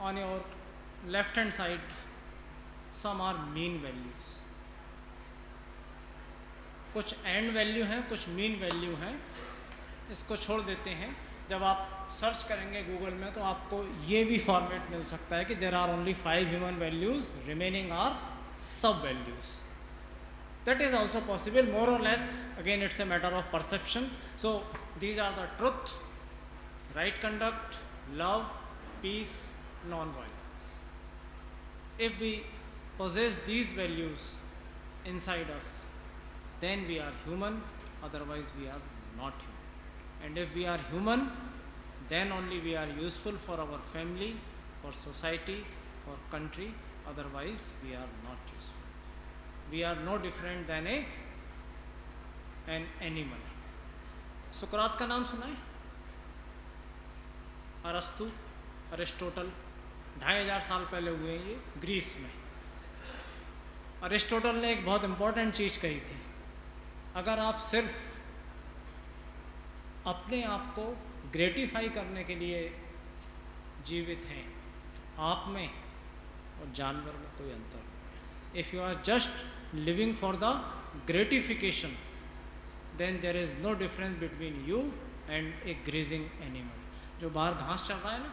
S6: on your left hand side some are mean values. कुछ एंड वैल्यू हैं, कुछ मीन वैल्यू हैं, इसको छोड़ देते हैं। जब आप सर्च करेंगे गूगल में तो आपको ये भी फॉर्मेट मिल सकता है कि there are only 5 human values, remaining are sub values. That is also possible, more or less. Again, it's a matter of perception. So these are the truth, right conduct, love, peace, non-violence. If we possess these values inside us, then we are human, otherwise we are not human. And if we are human, then only we are useful for our family, for society, for country, otherwise we are not useful. We are no different than an animal. सुकरात का नाम सुना है? अरस्तु, Aristotle, 2500 साल पहले हुए हैं ये ग्रीस में। अरिस्टोटल ने एक बहुत इम्पोर्टेंट चीज़ कही थी, अगर आप सिर्फ अपने आप को ग्रेटिफाई करने के लिए जीवित हैं, आप में और जानवर में कोई अंतर नहीं। If you are just living for the gratification, then there is no difference between you and a grazing animal. जो बाहर घास चल रहा है ना,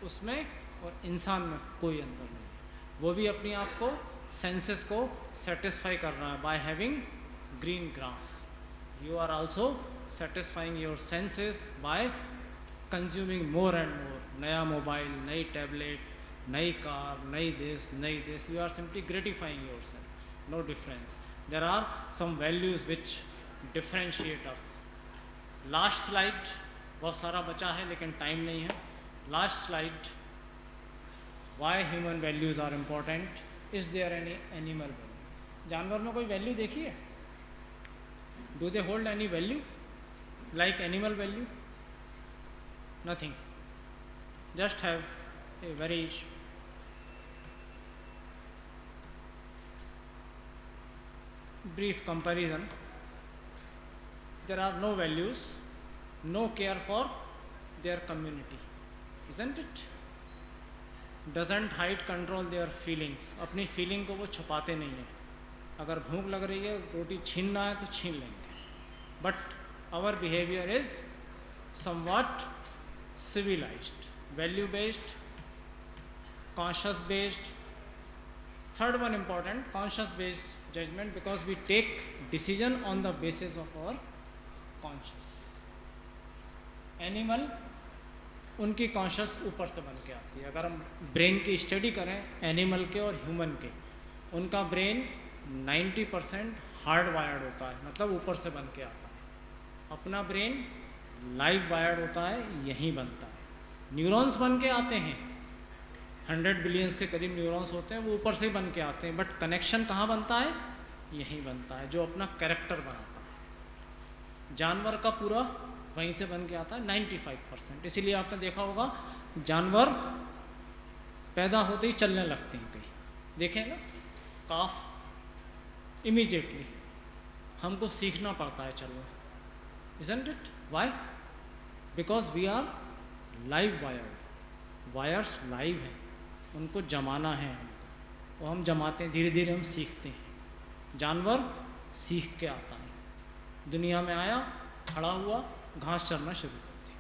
S6: उसमें और इंसान में कोई अंतर नहीं है। वो भी अपने आप को, सेंसेस को सेटिस्फाई कर रहा है by having green grass. You are also satisfying your senses by consuming more and more. नया मोबाइल, नई टैबलेट, नई कार, नई this, you are simply gratifying your self, no difference. There are some values which differentiate us. Last slide, बहुत सारा बचा है लेकिन time नहीं है। Last slide, why human values are important, is there any animal value? जानवर में कोई वैल्यू देखी है? Do they hold any value like animal value? Nothing. Just have a very brief comparison. There are no values, no care for their community, isn't it? Doesn't hide, control their feelings. अपनी feeling को वो छुपाते नहीं हैं। अगर भूख लग रही है, रोटी छीनना है तो छीन लेंगे, but our behavior is somewhat civilized, value based, conscious based. Third one important, conscious based judgment, because we take decision on the basis of our conscious. Animal, उनकी कॉन्शियस ऊपर से बन के आती है। अगर हम ब्रेन की स्टडी करें एनिमल के और ह्यूमन के, उनका ब्रेन 90% हार्ड वायर्ड होता है, मतलब ऊपर से बन के आता है। अपना ब्रेन लाइव वायर्ड होता है, यहीं बनता है। न्यूरॉन्स बन के आते हैं, 100 बिलियंस के करीब न्यूरॉन्स होते हैं, वो ऊपर से बन के आते हैं, बट कनेक्शन कहाँ बनता है? यहीं बनता है, जो अपना कैरेक्टर बनाता है। जानवर का पूरा वहीं से बन के आता है 95%। इसीलिए आपने देखा होगा जानवर पैदा होते ही चलने लगते हैं। कहीं देखें ना, काफ इमीडिएटली, हमको सीखना पड़ता है चलना, isn't it? Why? Because we are live wired. Wires live हैं, उनको जमाना है हमको, वो हम जमाते हैं, धीरे धीरे हम सीखते हैं। जानवर सीख के आता है, दुनिया में आया, खड़ा हुआ, घास चरना शुरू करती है,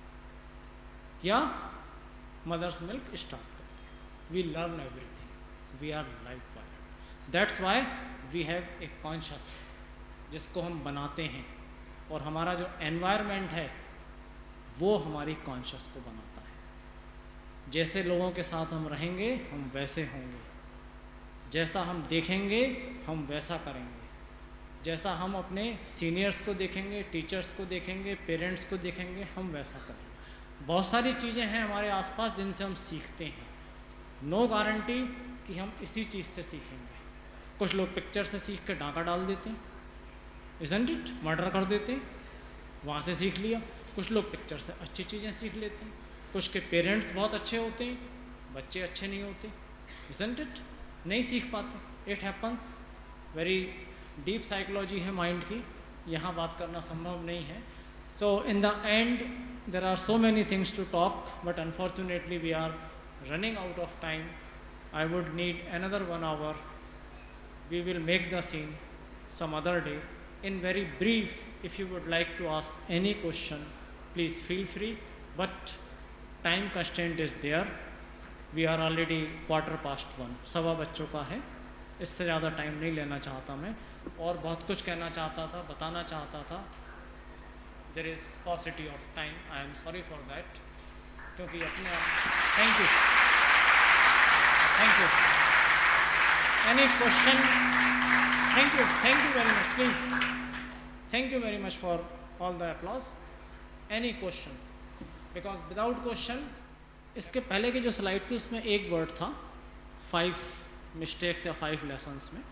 S6: या मदर्स मिल्क स्टार्ट करती है। We learn everything, we are live wired. That's why we have a conscious, जिसको हम बनाते हैं, और हमारा जो एनवायरनमेंट है वो हमारी कॉन्शियस को बनाता है। जैसे लोगों के साथ हम रहेंगे, हम वैसे होंगे। जैसा हम देखेंगे, हम वैसा करेंगे। जैसा हम अपने सीनियर्स को देखेंगे, टीचर्स को देखेंगे, पेरेंट्स को देखेंगे, हम वैसा करेंगे। बहुत सारी चीज़ें हैं हमारे आसपास जिनसे हम सीखते हैं। नो गारंटी कि हम इसी चीज़ से सीखेंगे। कुछ लोग पिक्चर से सीख के डाका डाल देते हैं, isn't it? मर्डर कर देते हैं, वहाँ से सीख लिया। कुछ लोग पिक्चर से अच्छी चीज़ें सीख लेते हैं। कुछ के पेरेंट्स बहुत अच्छे होते हैं, बच्चे अच्छे नहीं होते, isn't it? नहीं सीख पाते। It happens. Very deep psychology है माइंड की, यहाँ बात करना संभव नहीं है। So in the end there are so many things to talk, but unfortunately we are running out of time. I would need another 1 hour. We will make the scene some other day. In very brief, if you would like to ask any question, please feel free, but time constraint is there. We are already 1:15, सवा बच्चों का है, इससे ज़्यादा time नहीं लेना चाहता मैं, और बहुत कुछ कहना चाहता था, बताना चाहता था। There is paucity of time, I am sorry for that, क्योंकि अपने आप। Thank you. Thank you. Any question? Thank you very much, please. Thank you very much for all the applause. Any question? Because without question, इसके पहले की जो slide थी उसमें एक वर्ड था, 5 मिस्टेक्स या 5 लेसन्स में।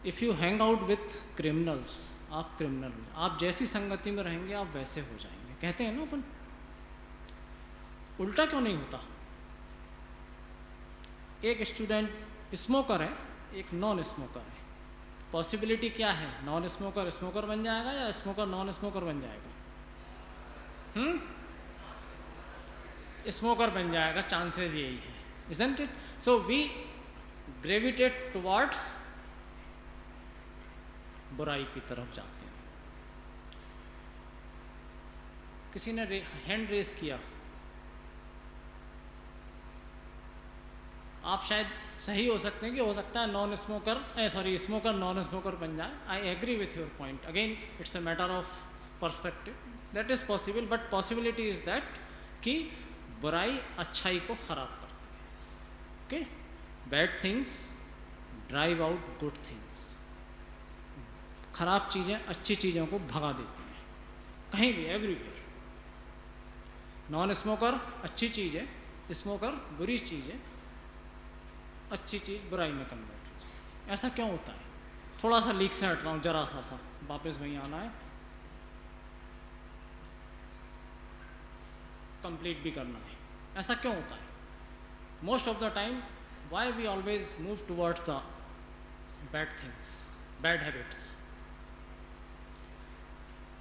S6: If you hang out with criminals, आप क्रिमिनल हैं, आप जैसी संगति में रहेंगे आप वैसे हो जाएंगे, कहते हैं ना अपन। उल्टा क्यों नहीं होता? एक स्टूडेंट स्मोकर है, एक नॉन स्मोकर है, पॉसिबिलिटी क्या है? नॉन स्मोकर स्मोकर बन जाएगा या स्मोकर नॉन स्मोकर बन जाएगा? स्मोकर बन जाएगा, चांसेस यही है, isn't it? So we gravitate towards बुराई की तरफ जाते हैं। किसी ने हैंड रेस किया, आप शायद सही हो सकते हैं कि हो सकता है non smoker smoker non smoker बन जाए। I agree with your point, again it's a matter of perspective, that is possible, but possibility is that कि बुराई अच्छाई को खराब करती है। Okay, bad things drive out good things, खराब चीज़ें अच्छी चीज़ों को भगा देती हैं, कहीं भी, एवरीवेयर। नॉन स्मोकर अच्छी चीज़ है, स्मोकर बुरी चीज़ है, अच्छी चीज़ बुराई में कन्वर्ट हो जाए। ऐसा क्यों होता है? थोड़ा सा लीक से हट रहा हूँ, जरा सा वापस वहीं आना है, कंप्लीट भी करना है। ऐसा क्यों होता है? Most of the time why we always move towards the bad things, bad habits.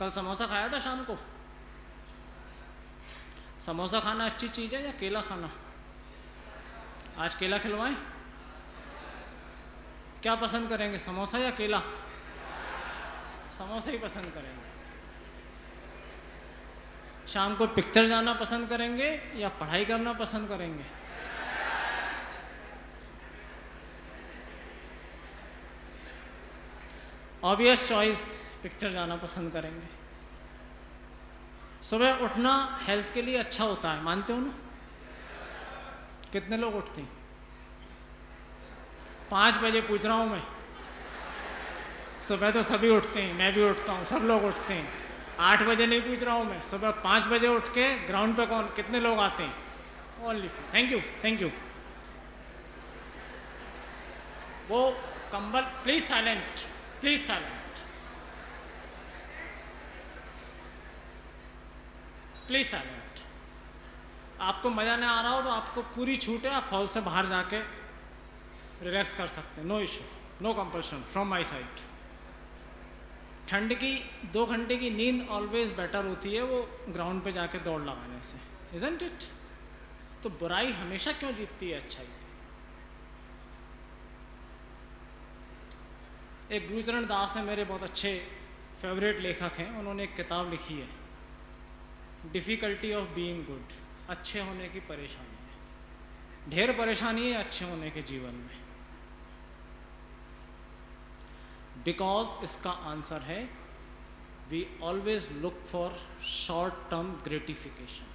S6: कल समोसा खाया था शाम को। समोसा खाना अच्छी चीज़ है या केला खाना? आज केला खिलवाएं? क्या पसंद करेंगे, समोसा या केला? समोसा ही पसंद करेंगे। शाम को पिक्चर जाना पसंद करेंगे या पढ़ाई करना पसंद करेंगे? ऑब्वियस चॉइस, पिक्चर जाना पसंद करेंगे। सुबह उठना हेल्थ के लिए अच्छा होता है, मानते हो ना? कितने लोग उठते हैं? 5 बजे पूछ रहा हूँ मैं। सुबह तो सभी उठते हैं, मैं भी उठता हूँ, सब लोग उठते हैं। 8 बजे नहीं पूछ रहा हूँ मैं, सुबह 5 बजे उठ के ग्राउंड पे कितने लोग आते हैं? Only. Thank you, thank you. वो कंबल, please silent, please silent, please silent. आपको मज़ा नहीं आ रहा हो तो आपको पूरी छूट है, आप हॉल से बाहर जाके रिलैक्स कर सकते हैं, no issue, no compulsion from my side. ठंड की 2 घंटे की नींद ऑलवेज बेटर होती है वो ग्राउंड पे जाके दौड़ लगाने से, इजंट इट? तो बुराई हमेशा क्यों जीतती है अच्छाई? एक गुरुचरण दास है, मेरे बहुत अच्छे फेवरेट लेखक हैं, उन्होंने एक किताब लिखी है, डिफ़िकल्टी ऑफ बीइंग गुड, अच्छे होने की परेशानी है। ढेर परेशानी है अच्छे होने के जीवन में, बिकॉज इसका आंसर है we always look for short term gratification.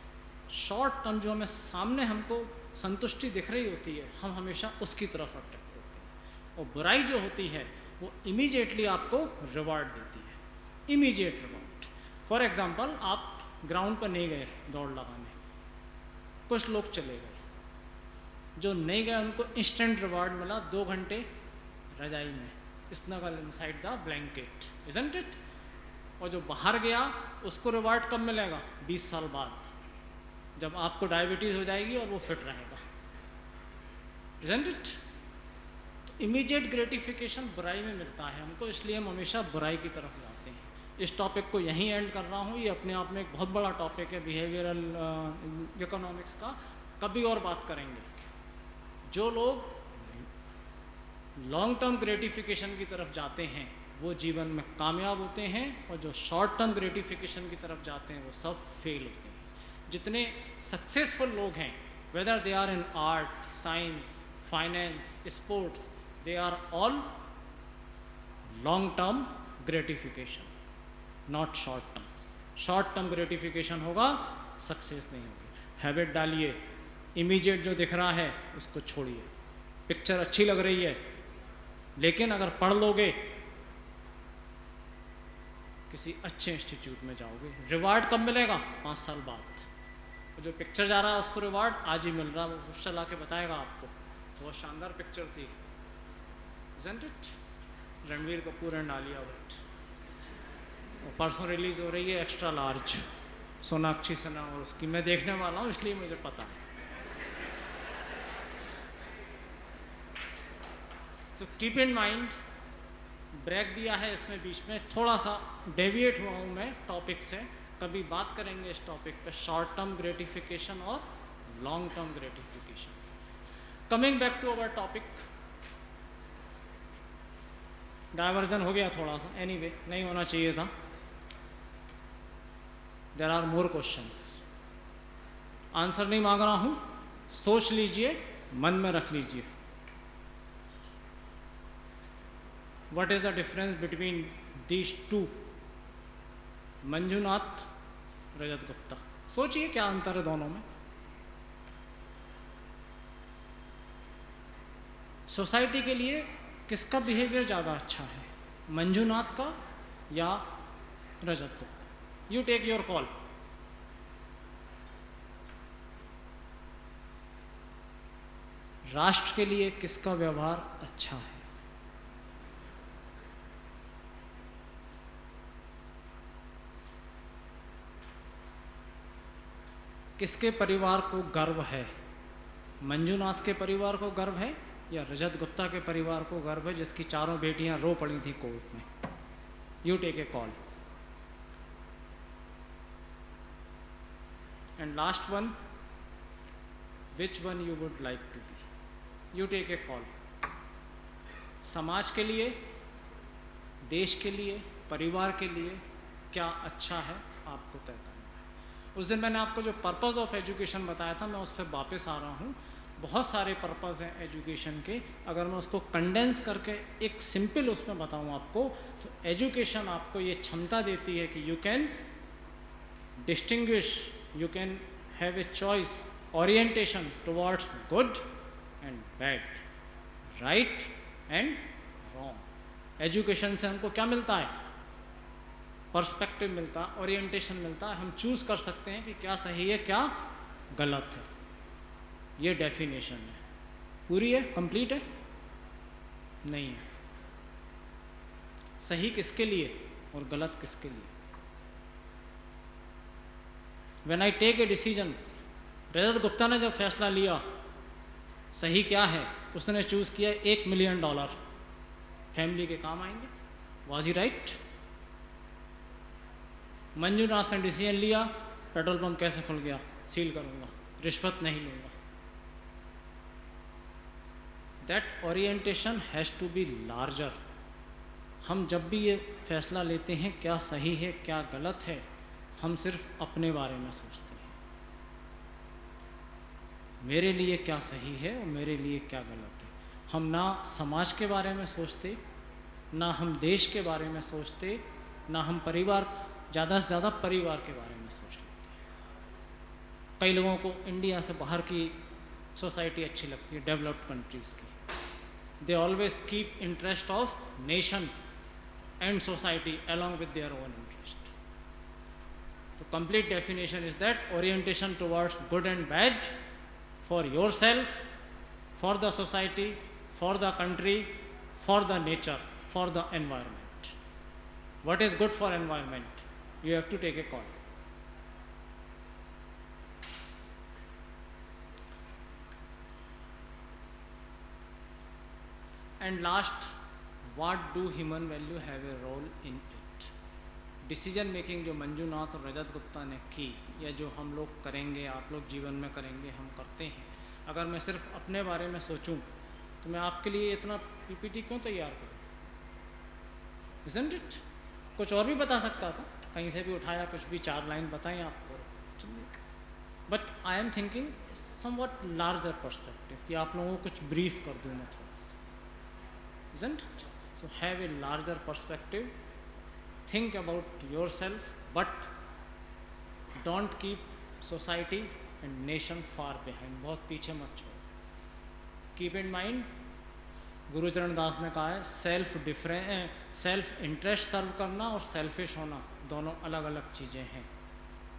S6: Short term जो हमें सामने हमको संतुष्टि दिख रही होती है, हम हमेशा उसकी तरफ अट्रैक्ट होते हैं। और बुराई जो होती है वो इमीडिएटली आपको रिवार्ड देती है, इमीडिएट रिवार्ड। फॉर एग्जाम्पल, आप ग्राउंड पर नहीं गए दौड़ लगाने, कुछ लोग चले गए, जो नहीं गए उनको इंस्टेंट रिवार्ड मिला, 2 घंटे रजाई में, snuggle inside the blanket, isn't it? और जो बाहर गया उसको रिवार्ड कब मिलेगा? 20 साल बाद, जब आपको डायबिटीज़ हो जाएगी और वो फिट रहेगा, इजंट इट? तो इमीडिएट ग्रेटिफिकेशन बुराई में मिलता है हमको, इसलिए हम हमेशा बुराई की तरफ जाते हैं। इस टॉपिक को यहीं एंड कर रहा हूँ, ये अपने आप में एक बहुत बड़ा टॉपिक है बिहेवियरल इकोनॉमिक्स का, कभी और बात करेंगे। जो लोग लॉन्ग टर्म ग्रेटिफिकेशन की तरफ जाते हैं वो जीवन में कामयाब होते हैं, और जो शॉर्ट टर्म ग्रेटिफिकेशन की तरफ जाते हैं वो सब फेल होते हैं। जितने सक्सेसफुल लोग हैं, whether they are in art, science, finance, sports, they are all long term gratification, not short term. Short term gratification होगा, सक्सेस नहीं होगी। हैबिट डालिए, इमीडिएट जो दिख रहा है उसको छोड़िए। पिक्चर अच्छी लग रही है, लेकिन अगर पढ़ लोगे किसी अच्छे इंस्टीट्यूट में जाओगे, रिवार्ड कब मिलेगा? 5 साल बाद। जो पिक्चर जा रहा है उसको रिवार्ड आज ही मिल रहा है, वो चला के बताएगा आपको, बहुत शानदार पिक्चर थी, isn't it? Ranveer Kapoor and Alia Bhatt, और परसों रिलीज हो रही है एक्स्ट्रा लार्ज, सोनाक्षी सिन्हा और उसकी मैं देखने वाला हूँ, इसलिए मुझे पता है। तो कीप इन माइंड, ब्रेक दिया है इसमें बीच में, थोड़ा सा डेविएट हुआ हूँ मैं टॉपिक से। कभी बात करेंगे इस टॉपिक पे, शॉर्ट टर्म ग्रेटिफिकेशन और long term gratification. Coming back to our topic, diversion हो गया थोड़ा सा, एनीवे नहीं होना चाहिए था। There are more questions, answer नहीं मांग रहा हूं, सोच लीजिए, मन में रख लीजिए। What is the difference between these two, Manjunath, Rajat Gupta? सोचिए क्या अंतर है दोनों में। सोसाइटी के लिए किसका बिहेवियर ज़्यादा अच्छा है, मंजुनाथ का या Rajat Gupta? You take your call. राष्ट्र के लिए किसका व्यवहार अच्छा है? किसके परिवार को गर्व है? मंजुनाथ के परिवार को गर्व है या रजत गुप्ता के परिवार को गर्व है, जिसकी चारों बेटियां रो पड़ी थी कोर्ट में? You take a call. And last one, which one you would like to be? You take a call. समाज के लिए, देश के लिए, परिवार के लिए क्या अच्छा है, आपको तय करना है। उस दिन मैंने आपको जो पर्पस ऑफ एजुकेशन बताया था, मैं उस पर वापस आ रहा हूँ। बहुत सारे पर्पस हैं एजुकेशन के, अगर मैं उसको कंडेंस करके एक सिंपल उसमें बताऊँ आपको, तो एजुकेशन आपको ये क्षमता देती है कि you can distinguish, you can have a choice, orientation towards good and bad, right and wrong. Education से हमको क्या मिलता है? पर्सपेक्टिव मिलता है, ओरिएंटेशन मिलता है, हम चूज कर सकते हैं कि क्या सही है क्या गलत है। ये डेफिनेशन है। पूरी है, कंप्लीट है? नहीं है। सही किसके लिए और गलत किसके लिए? When I take a decision, Rajat Gupta ने जब फैसला लिया सही क्या है, उसने चूज किया $1 मिलियन, फैमिली के काम आएंगे, वाज ही राइट? मंजुनाथ ने डिसीजन लिया, पेट्रोल पंप कैसे खुल गया, सील करूंगा, रिश्वत नहीं लूंगा। That orientation has to be larger. हम जब भी ये फैसला लेते हैं क्या सही है क्या गलत है, हम सिर्फ अपने बारे में सोचते हैं, मेरे लिए क्या सही है और मेरे लिए क्या गलत है। हम ना समाज के बारे में सोचते, ना हम देश के बारे में सोचते, ना हम परिवार, ज़्यादा से ज़्यादा परिवार के बारे में सोच लेते हैं। कई लोगों को इंडिया से बाहर की सोसाइटी अच्छी लगती है, डेवलप्ड कंट्रीज़ की। They always keep interest of nation and society along with their own interest. The complete definition is that orientation towards good and bad for yourself, for the society, for the country, for the nature, for the environment. What is good for environment? You have to take a call. And last, what do human value have a role in it? Decision making जो मंजुनाथ और रजत गुप्ता ने की, या जो हम लोग करेंगे, आप लोग जीवन में करेंगे, हम करते हैं। अगर मैं सिर्फ अपने बारे में सोचूं तो मैं आपके लिए इतना पीपीटी क्यों तैयार करूं? Isn't it? कुछ और भी बता सकता था, कहीं से भी उठाया, कुछ भी 4 लाइन बताएं आपको, but I am thinking somewhat larger perspective, कि आप लोगों को कुछ ब्रीफ कर दूं मैं थोड़ा सा। Isn't it? So have a larger perspective, think about yourself, but don't keep society and nation far behind. बहुत पीछे मत छोड़ो। Keep in mind, गुरुचरण दास ने कहा है, सेल्फ इंटरेस्ट सर्व करना और सेल्फिश होना दोनों अलग अलग चीज़ें हैं।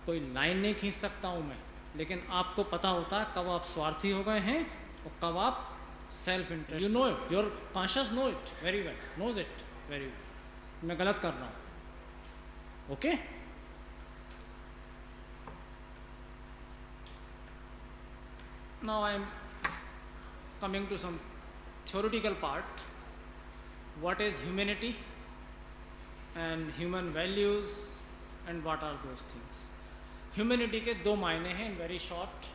S6: कोई लाइन नहीं खींच सकता हूँ मैं, लेकिन आपको पता होता है कब आप स्वार्थी हो गए हैं और कब आप self interest. You know it, your conscious know it very well, knows it very well. मैं गलत कर रहा हूँ, okay? Now I am coming to some theoretical part. What is humanity and human values and what are those things? Humanity के दो मायने हैं in very short.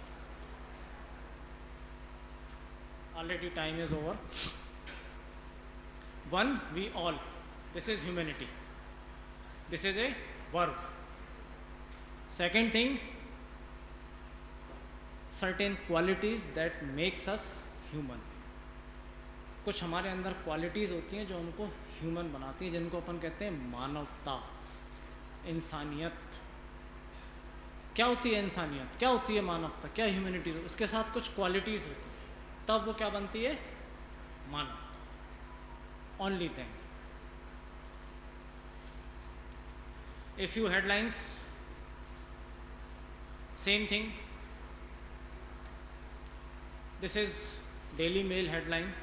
S6: Already time is over. One, we all. This is humanity. This is a verb. Second thing, certain qualities that makes us human. कुछ हमारे अंदर qualities होती हैं जो उनको ह्यूमन बनाती हैं, जिनको अपन कहते हैं मानवता, इंसानियत। क्या होती है इंसानियत, क्या होती है मानवता, क्या ह्यूमैनिटी? उसके साथ कुछ क्वालिटीज़ होती हैं, तब वो क्या बनती है? मानवता। Only thing. A few headlines, same thing. This is Daily Mail headline.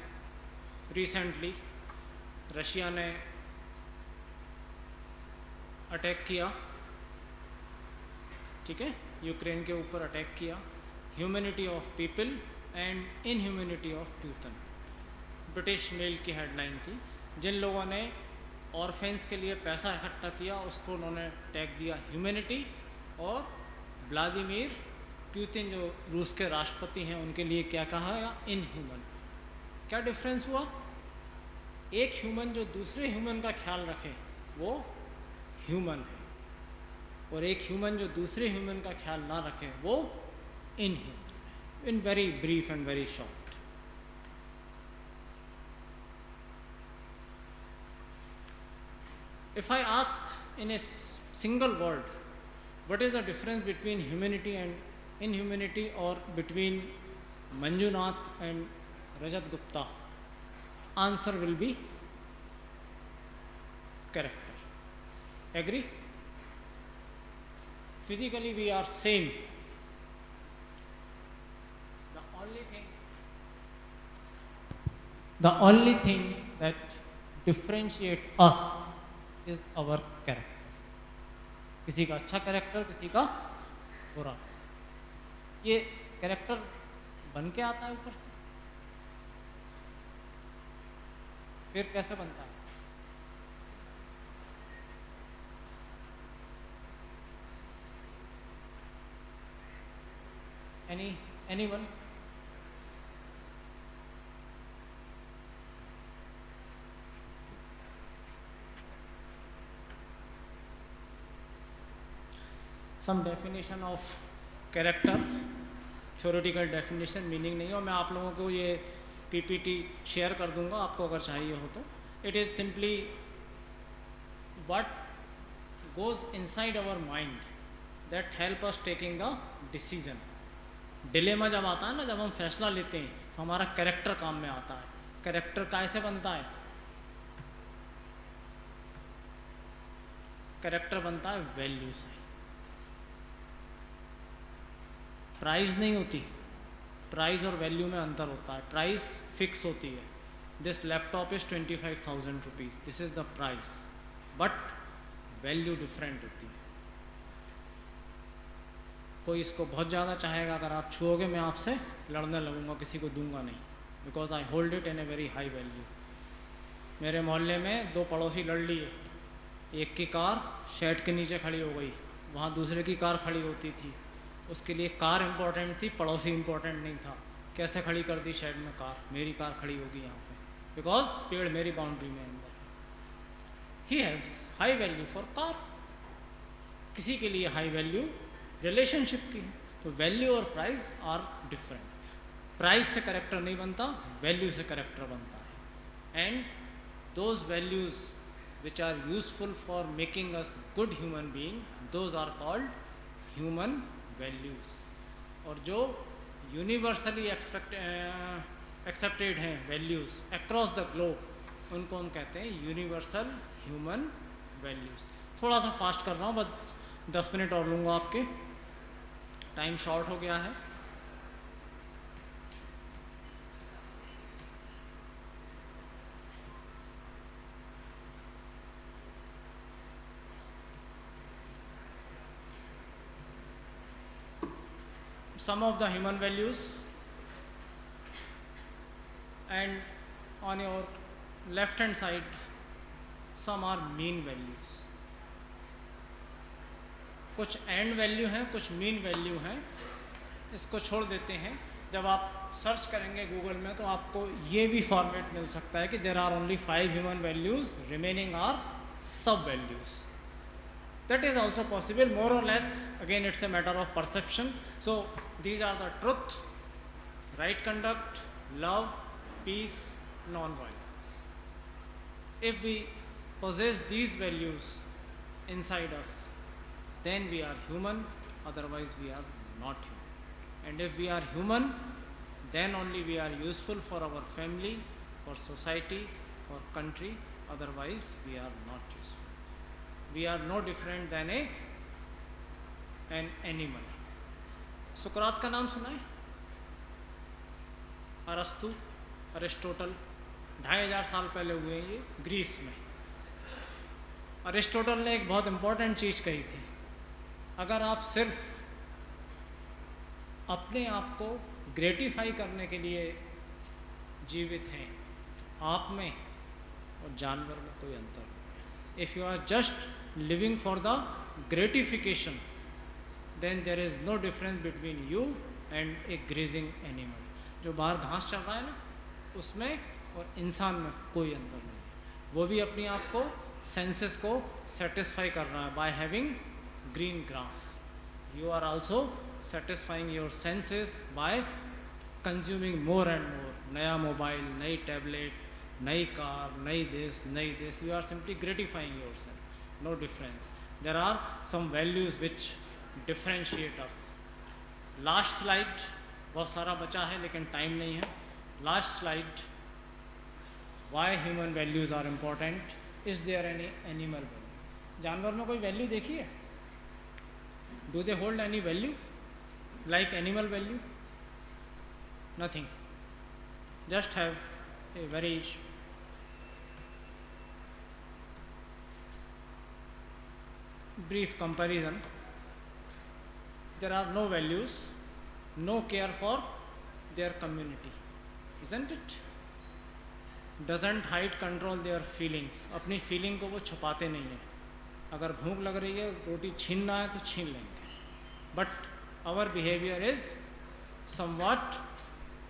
S6: Recently Russia ने अटैक किया, ठीक है, यूक्रेन के ऊपर अटैक किया। Humanity of people and inhumanity of Putin, British Mail की हेडलाइन थी। जिन लोगों ने ऑर्फेंस के लिए पैसा इकट्ठा किया उसको उन्होंने टैग दिया ह्यूमैनिटी, और व्लादिमीर पुतिन जो रूस के राष्ट्रपति हैं उनके लिए क्या कहा? इनह्यूमन। क्या डिफरेंस हुआ? एक ह्यूमन जो दूसरे ह्यूमन का ख्याल रखे वो ह्यूमन है, और एक ह्यूमन जो दूसरे ह्यूमन का ख्याल ना रखे वो इनह्यूमन है। In very brief and very short. If I ask in a single word what is the difference between humanity and inhumanity, or between Manjunath and Rajat Gupta? Answer will be character. Agree? Physically we are same. The only thing that differentiate us is our character. किसी का अच्छा character, किसी का बुरा। ये character बन के आता है ऊपर से, फिर कैसे बनता है? Anyone? Some definition of character, theoretical definition, meaning नहीं है, और मैं आप लोगों को ये पीपीटी शेयर कर दूंगा आपको अगर चाहिए हो तो। It is simply what goes inside our mind that help us taking the decision. Dilemma जब आता है ना, जब हम फैसला लेते हैं तो हमारा कैरेक्टर काम में आता है। कैरेक्टर कैसे बनता है? कैरेक्टर बनता है वैल्यू से। प्राइस नहीं होती, प्राइस और वैल्यू में अंतर होता है। प्राइस फिक्स होती है, this laptop is 25,000 rupees, this is the price, but value different होती है। कोई इसको बहुत ज़्यादा चाहेगा, अगर आप छुओगे मैं आपसे लड़ने लगूंगा, किसी को दूंगा नहीं, because I hold it in a very high value. मेरे मोहल्ले में दो पड़ोसी लड़ लिए, एक की कार शेड के नीचे खड़ी हो गई, वहाँ दूसरे की कार खड़ी होती थी, उसके लिए कार इम्पोर्टेंट थी, पड़ोसी इम्पोर्टेंट नहीं था। कैसे खड़ी कर दी शेड में कार? मेरी कार खड़ी होगी यहाँ पे, बिकॉज पेड़ मेरी बाउंड्री में अंदर। He has high value for car. किसी के लिए हाई वैल्यू रिलेशनशिप की है। तो वैल्यू और प्राइस आर डिफरेंट। प्राइस से करेक्टर नहीं बनता, वैल्यू से करेक्टर बनता है। And those values which are useful for making us good human being, those are called human values. और जो यूनिवर्सली एक्सेप्टेड हैं वैल्यूज अक्रॉस द ग्लोब, उनको हम कहते हैं यूनिवर्सल ह्यूमन वैल्यूज। थोड़ा सा फास्ट कर रहा हूँ, बस 10 मिनट और लूँगा आपके, टाइम शॉर्ट हो गया है। Some of the human values and on your left hand side some are mean values. कुछ एंड वैल्यू हैं, कुछ मीन वैल्यू हैं, इसको छोड़ देते हैं. जब आप सर्च करेंगे गूगल में तो आपको ये भी फॉर्मेट मिल सकता है कि there are only 5 human values, remaining are sub values. That is also possible, more or less. Again, it's a matter of perception. So these are the truth, right conduct, love, peace, non-violence. If we possess these values inside us, then we are human, otherwise we are not human. And if we are human, then only we are useful for our family, for society, for country, otherwise we are not useful. We are no different than an animal. सुकरात का नाम सुना है? अरस्तु, Aristotle, 2500 साल पहले हुए हैं ये ग्रीस में. अरिस्टोटल ने एक बहुत इंपॉर्टेंट चीज़ कही थी. अगर आप सिर्फ अपने आप को ग्रेटिफाई करने के लिए जीवित हैं, आप में और जानवर में कोई अंतर नहीं. If you are just living for the gratification, then there is no difference between you and a grazing animal. जो बाहर घास चल रहा है ना, उसमें और इंसान में कोई अंतर नहीं है. वो भी अपने आप को, सेंसेस को सेटिस्फाई कर रहा है by having green grass. You are also satisfying your senses by consuming more and more. नया मोबाइल, नई टैबलेट, नई कार, नई देश, you are simply gratifying yourself. No difference. There are some values which differentiate us. Last slide, बहुत सारा बचा है लेकिन टाइम नहीं है. Last slide, why human values are important. Is there any animal value? जानवर में कोई वैल्यू देखी है? Do they hold any value like animal value? Nothing. Just have a very brief comparison. There are no values, no care for their community, isn't it? Doesn't hide, control their feelings. अपनी feeling को वो छुपाते नहीं हैं. अगर भूख लग रही है, रोटी छीनना है तो छीन लेंगे. But our behavior is somewhat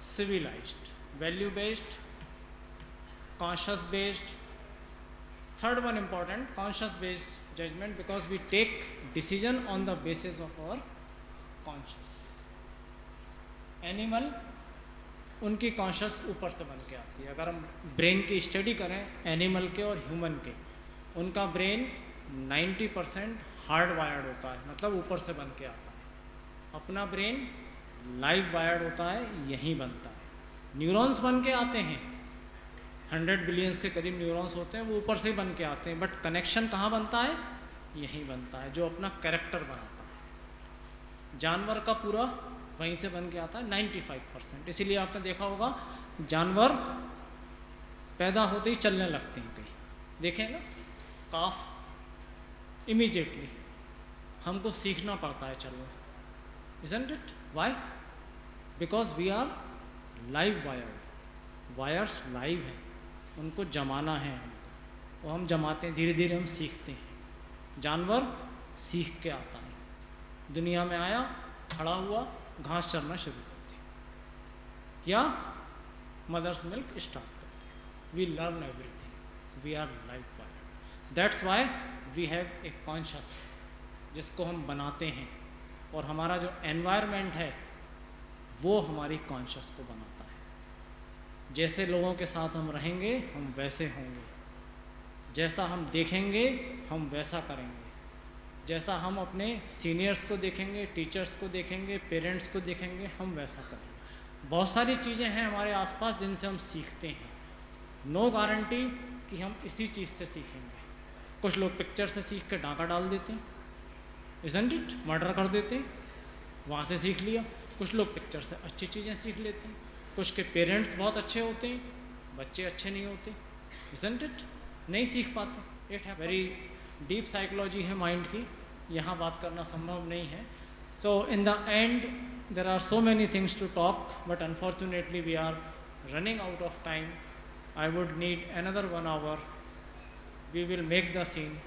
S6: civilized, value based, conscious based. Third one important, conscious based judgment, because we take decision on the basis of our conscious. Animal, उनकी कॉन्शियस ऊपर से बन के आती है. अगर हम ब्रेन की स्टडी करें एनिमल के और ह्यूमन के, उनका ब्रेन 90% हार्ड वायर्ड होता है, मतलब ऊपर से बन के आता है. अपना ब्रेन लाइव वायर्ड होता है, यहीं बनता है. न्यूरॉन्स बन के आते हैं, 100 बिलियंस के करीब न्यूरॉन्स होते हैं, वो ऊपर से ही बन के आते हैं. बट कनेक्शन कहाँ बनता है? यहीं बनता है, जो अपना कैरेक्टर बनाता है. जानवर का पूरा वहीं से बन के आता है 95%. इसीलिए आपने देखा होगा जानवर पैदा होते ही चलने लगते हैं. कहीं देखें ना, काफ इमीडिएटली हमको सीखना पड़ता है चलना. isn't it? Why? Because we are live wired. Wires live हैं, उनको जमाना है हमको, और हम जमाते हैं, धीरे धीरे हम सीखते हैं. जानवर सीख के आता है, दुनिया में आया, खड़ा हुआ, घास चरना शुरू करते हैं या मदर्स मिल्क स्टार्ट करते हैं. We learn everything, we are live wired. That's why we have a conscious, जिसको हम बनाते हैं. और हमारा जो एनवायरनमेंट है वो हमारी कॉन्शियस को बनाता है. जैसे लोगों के साथ हम रहेंगे हम वैसे होंगे, जैसा हम देखेंगे हम वैसा करेंगे, जैसा हम अपने सीनियर्स को देखेंगे, टीचर्स को देखेंगे, पेरेंट्स को देखेंगे, हम वैसा करेंगे. बहुत सारी चीज़ें हैं हमारे आसपास जिनसे हम सीखते हैं. नो गारंटी कि हम इसी चीज़ से सीखेंगे. कुछ लोग पिक्चर से सीख के डाका डाल देते हैं, isn't it? मर्डर कर देते हैं, वहाँ से सीख लिया. कुछ लोग पिक्चर से अच्छी चीज़ें सीख लेते हैं. कुछ के पेरेंट्स बहुत अच्छे होते हैं, बच्चे अच्छे नहीं होते, isn't it? नहीं सीख पाते. इट है वेरी डीप साइकोलॉजी है माइंड की, यहाँ बात करना संभव नहीं है. So in the end there are so many things to talk, but unfortunately we are running out of time. I would need another 1 hour. We will make the scene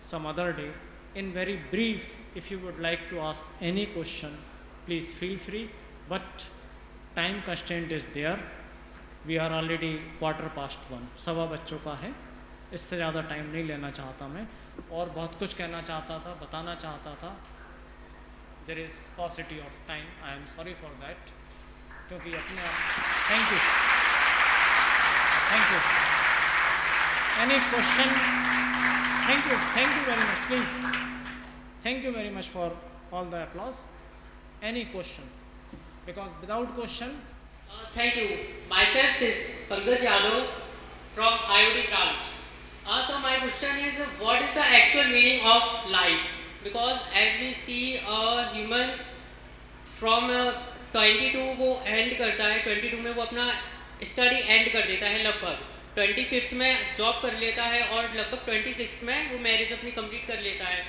S6: some other day. In very brief, if you would like to ask any question, please feel free. But time constraint is there. We are already 1:15. सवा बच्चों का है. इससे ज़्यादा time नहीं लेना चाहता मैं. और बहुत कुछ कहना चाहता था, बताना चाहता था. There is paucity of time. I am sorry for that. क्योंकि अपने आप. Thank you. Thank you. Any question? Thank you. Thank you very much. Please. Thank you very much for all the applause. Any question? Because without question.
S7: Thank you. Myself, Pankaj Yadav from IOT branch. So my question is, what is the actual meaning of life? Because as we see a human from 22 वो end करता है, 22 में वो अपना study and कर देता है लगभग, 25th में जॉब कर लेता है और लगभग 26th में वो मैरिज अपनी कंप्लीट कर लेता है,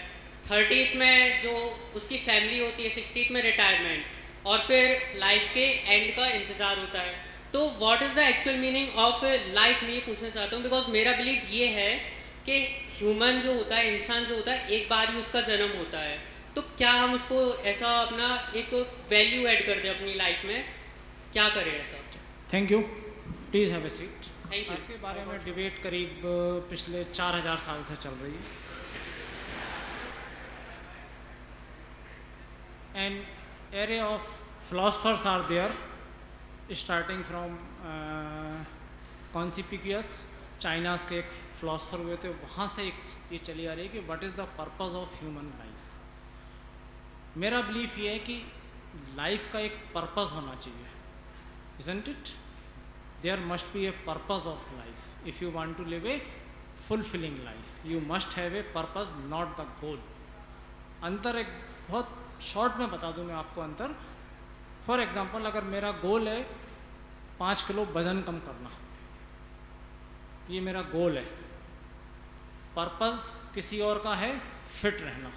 S7: 30th में जो उसकी फैमिली होती है, 60th में रिटायरमेंट और फिर लाइफ के एंड का इंतज़ार होता है. तो what is the actual meaning of life में ये पूछना चाहता हूँ. बिकॉज मेरा बिलीव ये है कि ह्यूमन जो होता है, इंसान जो होता है, एक बार ही उसका जन्म होता है. तो क्या हम उसको ऐसा अपना एक वैल्यू ऐड कर दें अपनी लाइफ में, क्या करें ऐसा?
S6: Thank you. Please have a seat.
S7: Thank you.
S6: के बारे में डिबेट करीब पिछले 4000 साल से चल रही है. And array of philosophers are there, starting from Confucius, China के एक फिलोसफर हुए थे, वहाँ से एक ये चली आ रही है कि what is the purpose of human life. मेरा बिलीफ ये है कि लाइफ का एक पर्पस होना चाहिए. isn't it? There must be a purpose of life. If you want to live a fulfilling life, you must have a purpose, not the goal. अंतर एक बहुत शॉर्ट में बता दूं मैं आपको अंतर. फॉर एग्जांपल, अगर मेरा गोल है 5 किलो वजन कम करना, ये मेरा गोल है. पर्पस किसी और का है फिट रहना.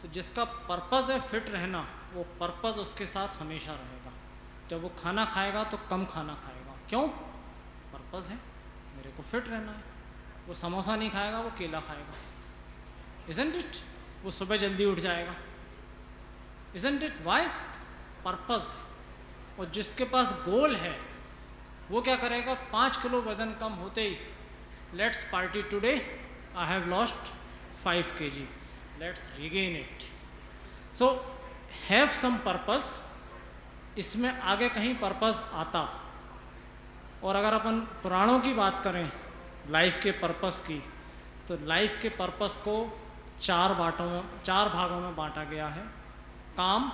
S6: तो जिसका पर्पस है फिट रहना, वो पर्पस उसके साथ हमेशा रहेगा. जब वो खाना खाएगा तो कम खाना खाएगा. क्यों? पर्पस है, मेरे को फिट रहना है. वो समोसा नहीं खाएगा, वो केला खाएगा. isn't it? वो सुबह जल्दी उठ जाएगा. isn't it? why? पर्पस है. और जिसके पास गोल है वो क्या करेगा? 5 किलो वजन कम होते ही, let's party today, I have lost 5 kg, let's regain it. So have some purpose. इसमें आगे कहीं पर्पस आता. और अगर अपन पुराणों की बात करें लाइफ के पर्पस की, तो लाइफ के पर्पस को 4 भागों में बांटा गया है. काम,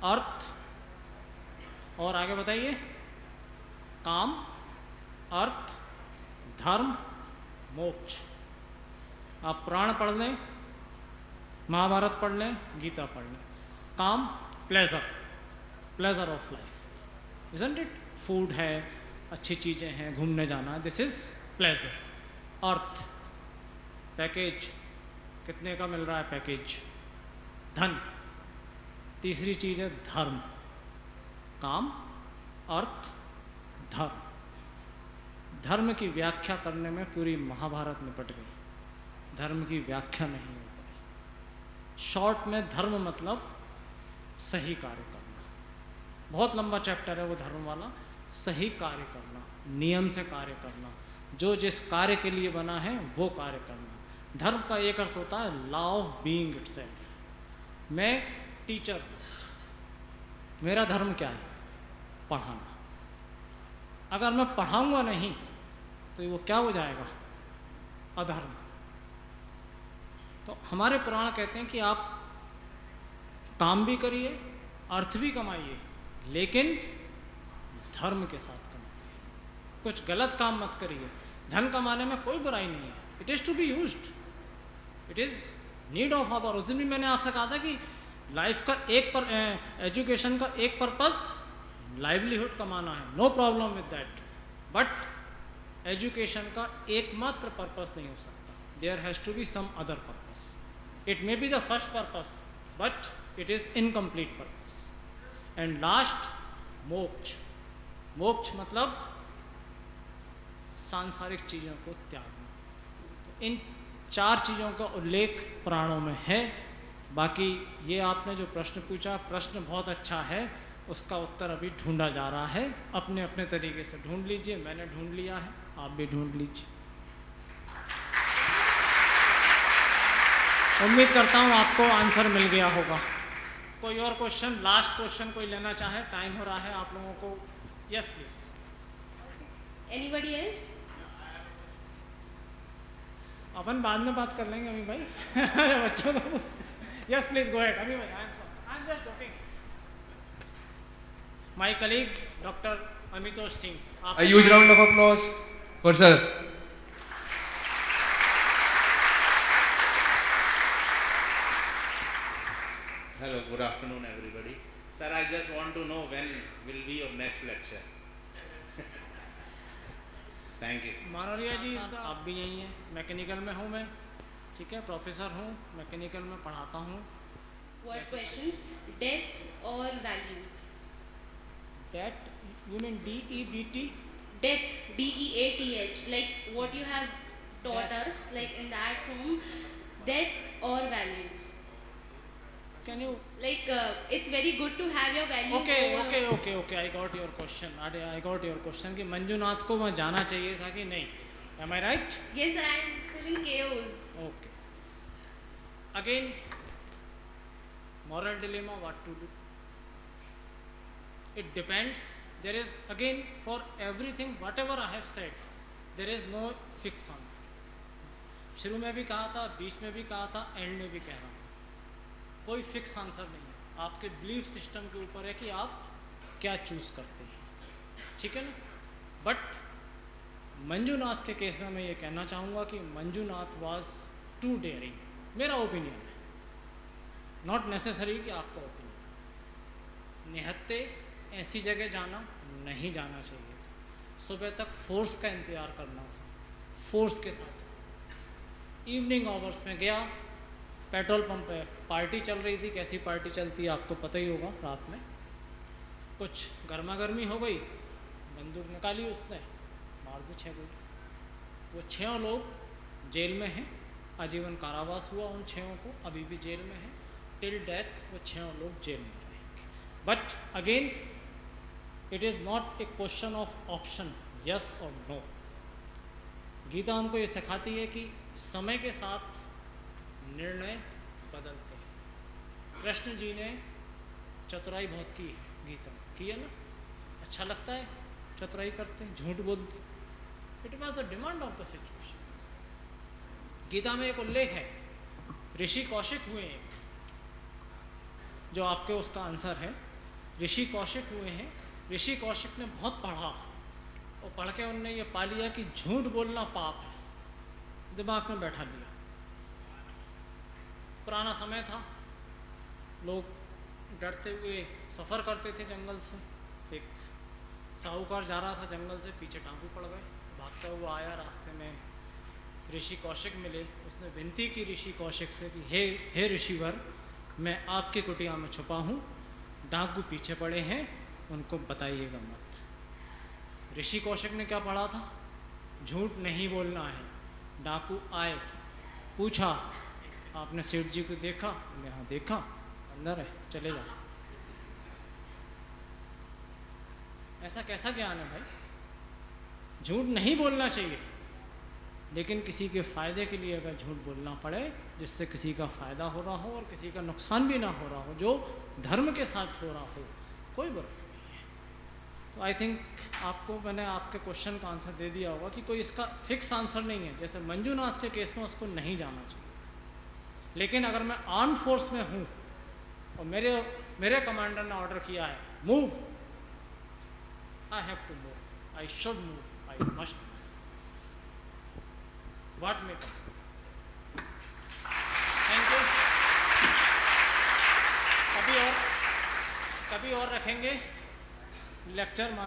S6: अर्थ, और आगे बताइए. काम, अर्थ, धर्म, मोक्ष. आप पुराण पढ़ लें, महाभारत पढ़ लें, गीता पढ़ लें. काम, pleasure of life, isn't it? Food है, अच्छी चीज़ें हैं, घूमने जाना, this is pleasure. Earth, package, कितने का मिल रहा है पैकेज. धन. तीसरी चीज़ है धर्म. काम, अर्थ, धर्म. धर्म की व्याख्या करने में पूरी महाभारत निपट गई. धर्म की व्याख्या नहीं हो पाई. शॉर्ट में धर्म मतलब सही कार्य करना. बहुत लंबा चैप्टर है वो धर्म वाला. सही कार्य करना, नियम से कार्य करना, जो जिस कार्य के लिए बना है वो कार्य करना. धर्म का एक अर्थ होता है लॉ ऑफ बीइंग इटसेल्फ. मैं टीचर हूँ, मेरा धर्म क्या है? पढ़ाना. अगर मैं पढ़ाऊंगा नहीं तो वो क्या हो जाएगा? अधर्म. तो हमारे पुराण कहते हैं कि आप काम भी करिए, अर्थ भी कमाइए, लेकिन धर्म के साथ कमाइए. कुछ गलत काम मत करिए. धन कमाने में कोई बुराई नहीं है. It is to be used. It is need of hour. उस दिन भी मैंने आपसे कहा था कि लाइफ का एजुकेशन का एक पर्पस लाइवलीहुड कमाना है. No problem with that. But education का एकमात्र पर्पस नहीं हो सकता. There has to be some other purpose. It may be the first purpose, but it is incomplete purpose. And last, moksha. Moksha मतलब सांसारिक चीज़ों को त्यागना। तो इन 4 चीज़ों का उल्लेख पुराणों में है। बाकी ये आपने जो प्रश्न पूछा, प्रश्न बहुत अच्छा है, उसका उत्तर अभी ढूंढा जा रहा है। अपने अपने तरीके से ढूंढ लीजिए, मैंने ढूंढ लिया है, आप भी ढूंढ लीजिए। उम्मीद करता हूँ आपको आंसर मिल गया होगा। कोई और क्वेश्चन, लास्ट क्वेश्चन कोई लेना चाहे? टाइम हो रहा है आप लोगों को। Yes please.
S1: Anybody else?
S6: अपन बाद में बात कर लेंगे अभी भाई। बच्चों को। Yes please go ahead. अभी भाई I am just joking. My colleague doctor Amitosh Singh.
S5: A huge round of applause for sir.
S8: Hello, good afternoon everybody. Sir, I just want to know when will be your next lecture. Thank you.
S6: मानोरिया जी, आप भी यही हैं। Mechanical में हूँ मैं, ठीक है, professor हूँ, मैकेनिकल में पढ़ाता हूँ।
S1: What question? Death or values?
S6: Debt, you mean DEBT?
S1: Death, DEATH, like what you have taught us, like in that form, death or values.
S6: Can you?
S1: Like it's very good to have your values.
S6: Okay, I got your question. I got your question कि मंजुनाथ को वहाँ जाना चाहिए था कि नहीं? Am I right?
S1: Yes, I am still in chaos.
S6: Okay. Again, moral dilemma, what to do? It depends. There is, again, for everything, whatever I have said, there is no fixed answer. शुरू में भी कहा था, बीच में भी कहा था, and में भी कह रहा हूँ। कोई फिक्स आंसर नहीं है। आपके बिलीफ सिस्टम के ऊपर है कि आप क्या चूज करते हैं, ठीक है ना? बट मंजुनाथ के केस में मैं ये कहना चाहूँगा कि मंजुनाथ वाज टू डेयरिंग, मेरा ओपिनियन है, नॉट नेसेसरी कि आपका ओपिनियन। निहत्ते ऐसी जगह जाना नहीं जाना चाहिए था। सुबह तक फोर्स का इंतज़ार करना था, फोर्स के साथ। इवनिंग आवर्स में गया, पेट्रोल पंप पे पार्टी चल रही थी। कैसी पार्टी चलती है आपको पता ही होगा। रात में कुछ गर्मा गर्मी हो गई, बंदूक निकाली उसने, मार दी 6 गोली। वो 6 लोग जेल में हैं, आजीवन कारावास हुआ उन 6 को, अभी भी जेल में हैं। टिल डेथ वो 6 लोग जेल में रहेंगे। But again it is not a question of option yes और नो। गीता हमको ये सिखाती है कि समय के साथ निर्णय बदलते हैं। कृष्ण जी ने चतुराई बहुत की है, गीता की है ना? अच्छा लगता है, चतुराई करते हैं, झूठ बोलते हैं। It was the demand of the situation. Gita में एक उल्लेख है, ऋषि कौशिक हुए एक, जो आपके उसका आंसर है। ऋषि कौशिक हुए हैं। ऋषि कौशिक ने बहुत पढ़ा और पढ़ के उनने ये पा लिया कि झूठ बोलना पाप है, दिमाग में बैठा लिया। पुराना समय था, लोग डरते हुए सफ़र करते थे जंगल से। एक साहूकार जा रहा था जंगल से, पीछे डाकू पड़ गए, भागता हुआ आया, रास्ते में ऋषि कौशिक मिले। उसने विनती की ऋषि कौशिक से कि हे ऋषिवर, मैं आपकी कुटिया में छुपा हूँ, डाकू पीछे पड़े हैं, उनको बताइएगा मत। ऋषि कौशिक ने क्या पढ़ा था? झूठ नहीं बोलना है। डाकू आए, पूछा, आपने सेठ जी को देखा? मैं हाँ देखा, अंदर है, चले जाओ। ऐसा कैसा ज्ञान है भाई? झूठ नहीं बोलना चाहिए, लेकिन किसी के फ़ायदे के लिए अगर झूठ बोलना पड़े, जिससे किसी का फ़ायदा हो रहा हो और किसी का नुकसान भी ना हो रहा हो, जो धर्म के साथ हो रहा हो, कोई बुराई नहीं है। तो आई थिंक आपको मैंने आपके क्वेश्चन का आंसर दे दिया होगा कि कोई इसका फिक्स आंसर नहीं है। जैसे मंजुनाथ के केस में उसको नहीं जाना चाहिए, लेकिन अगर मैं आर्म फोर्स में हूँ और मेरे कमांडर ने ऑर्डर किया है move, I have to move, I should move, I must, what may come. Thank you. कभी और रखेंगे लेक्चर।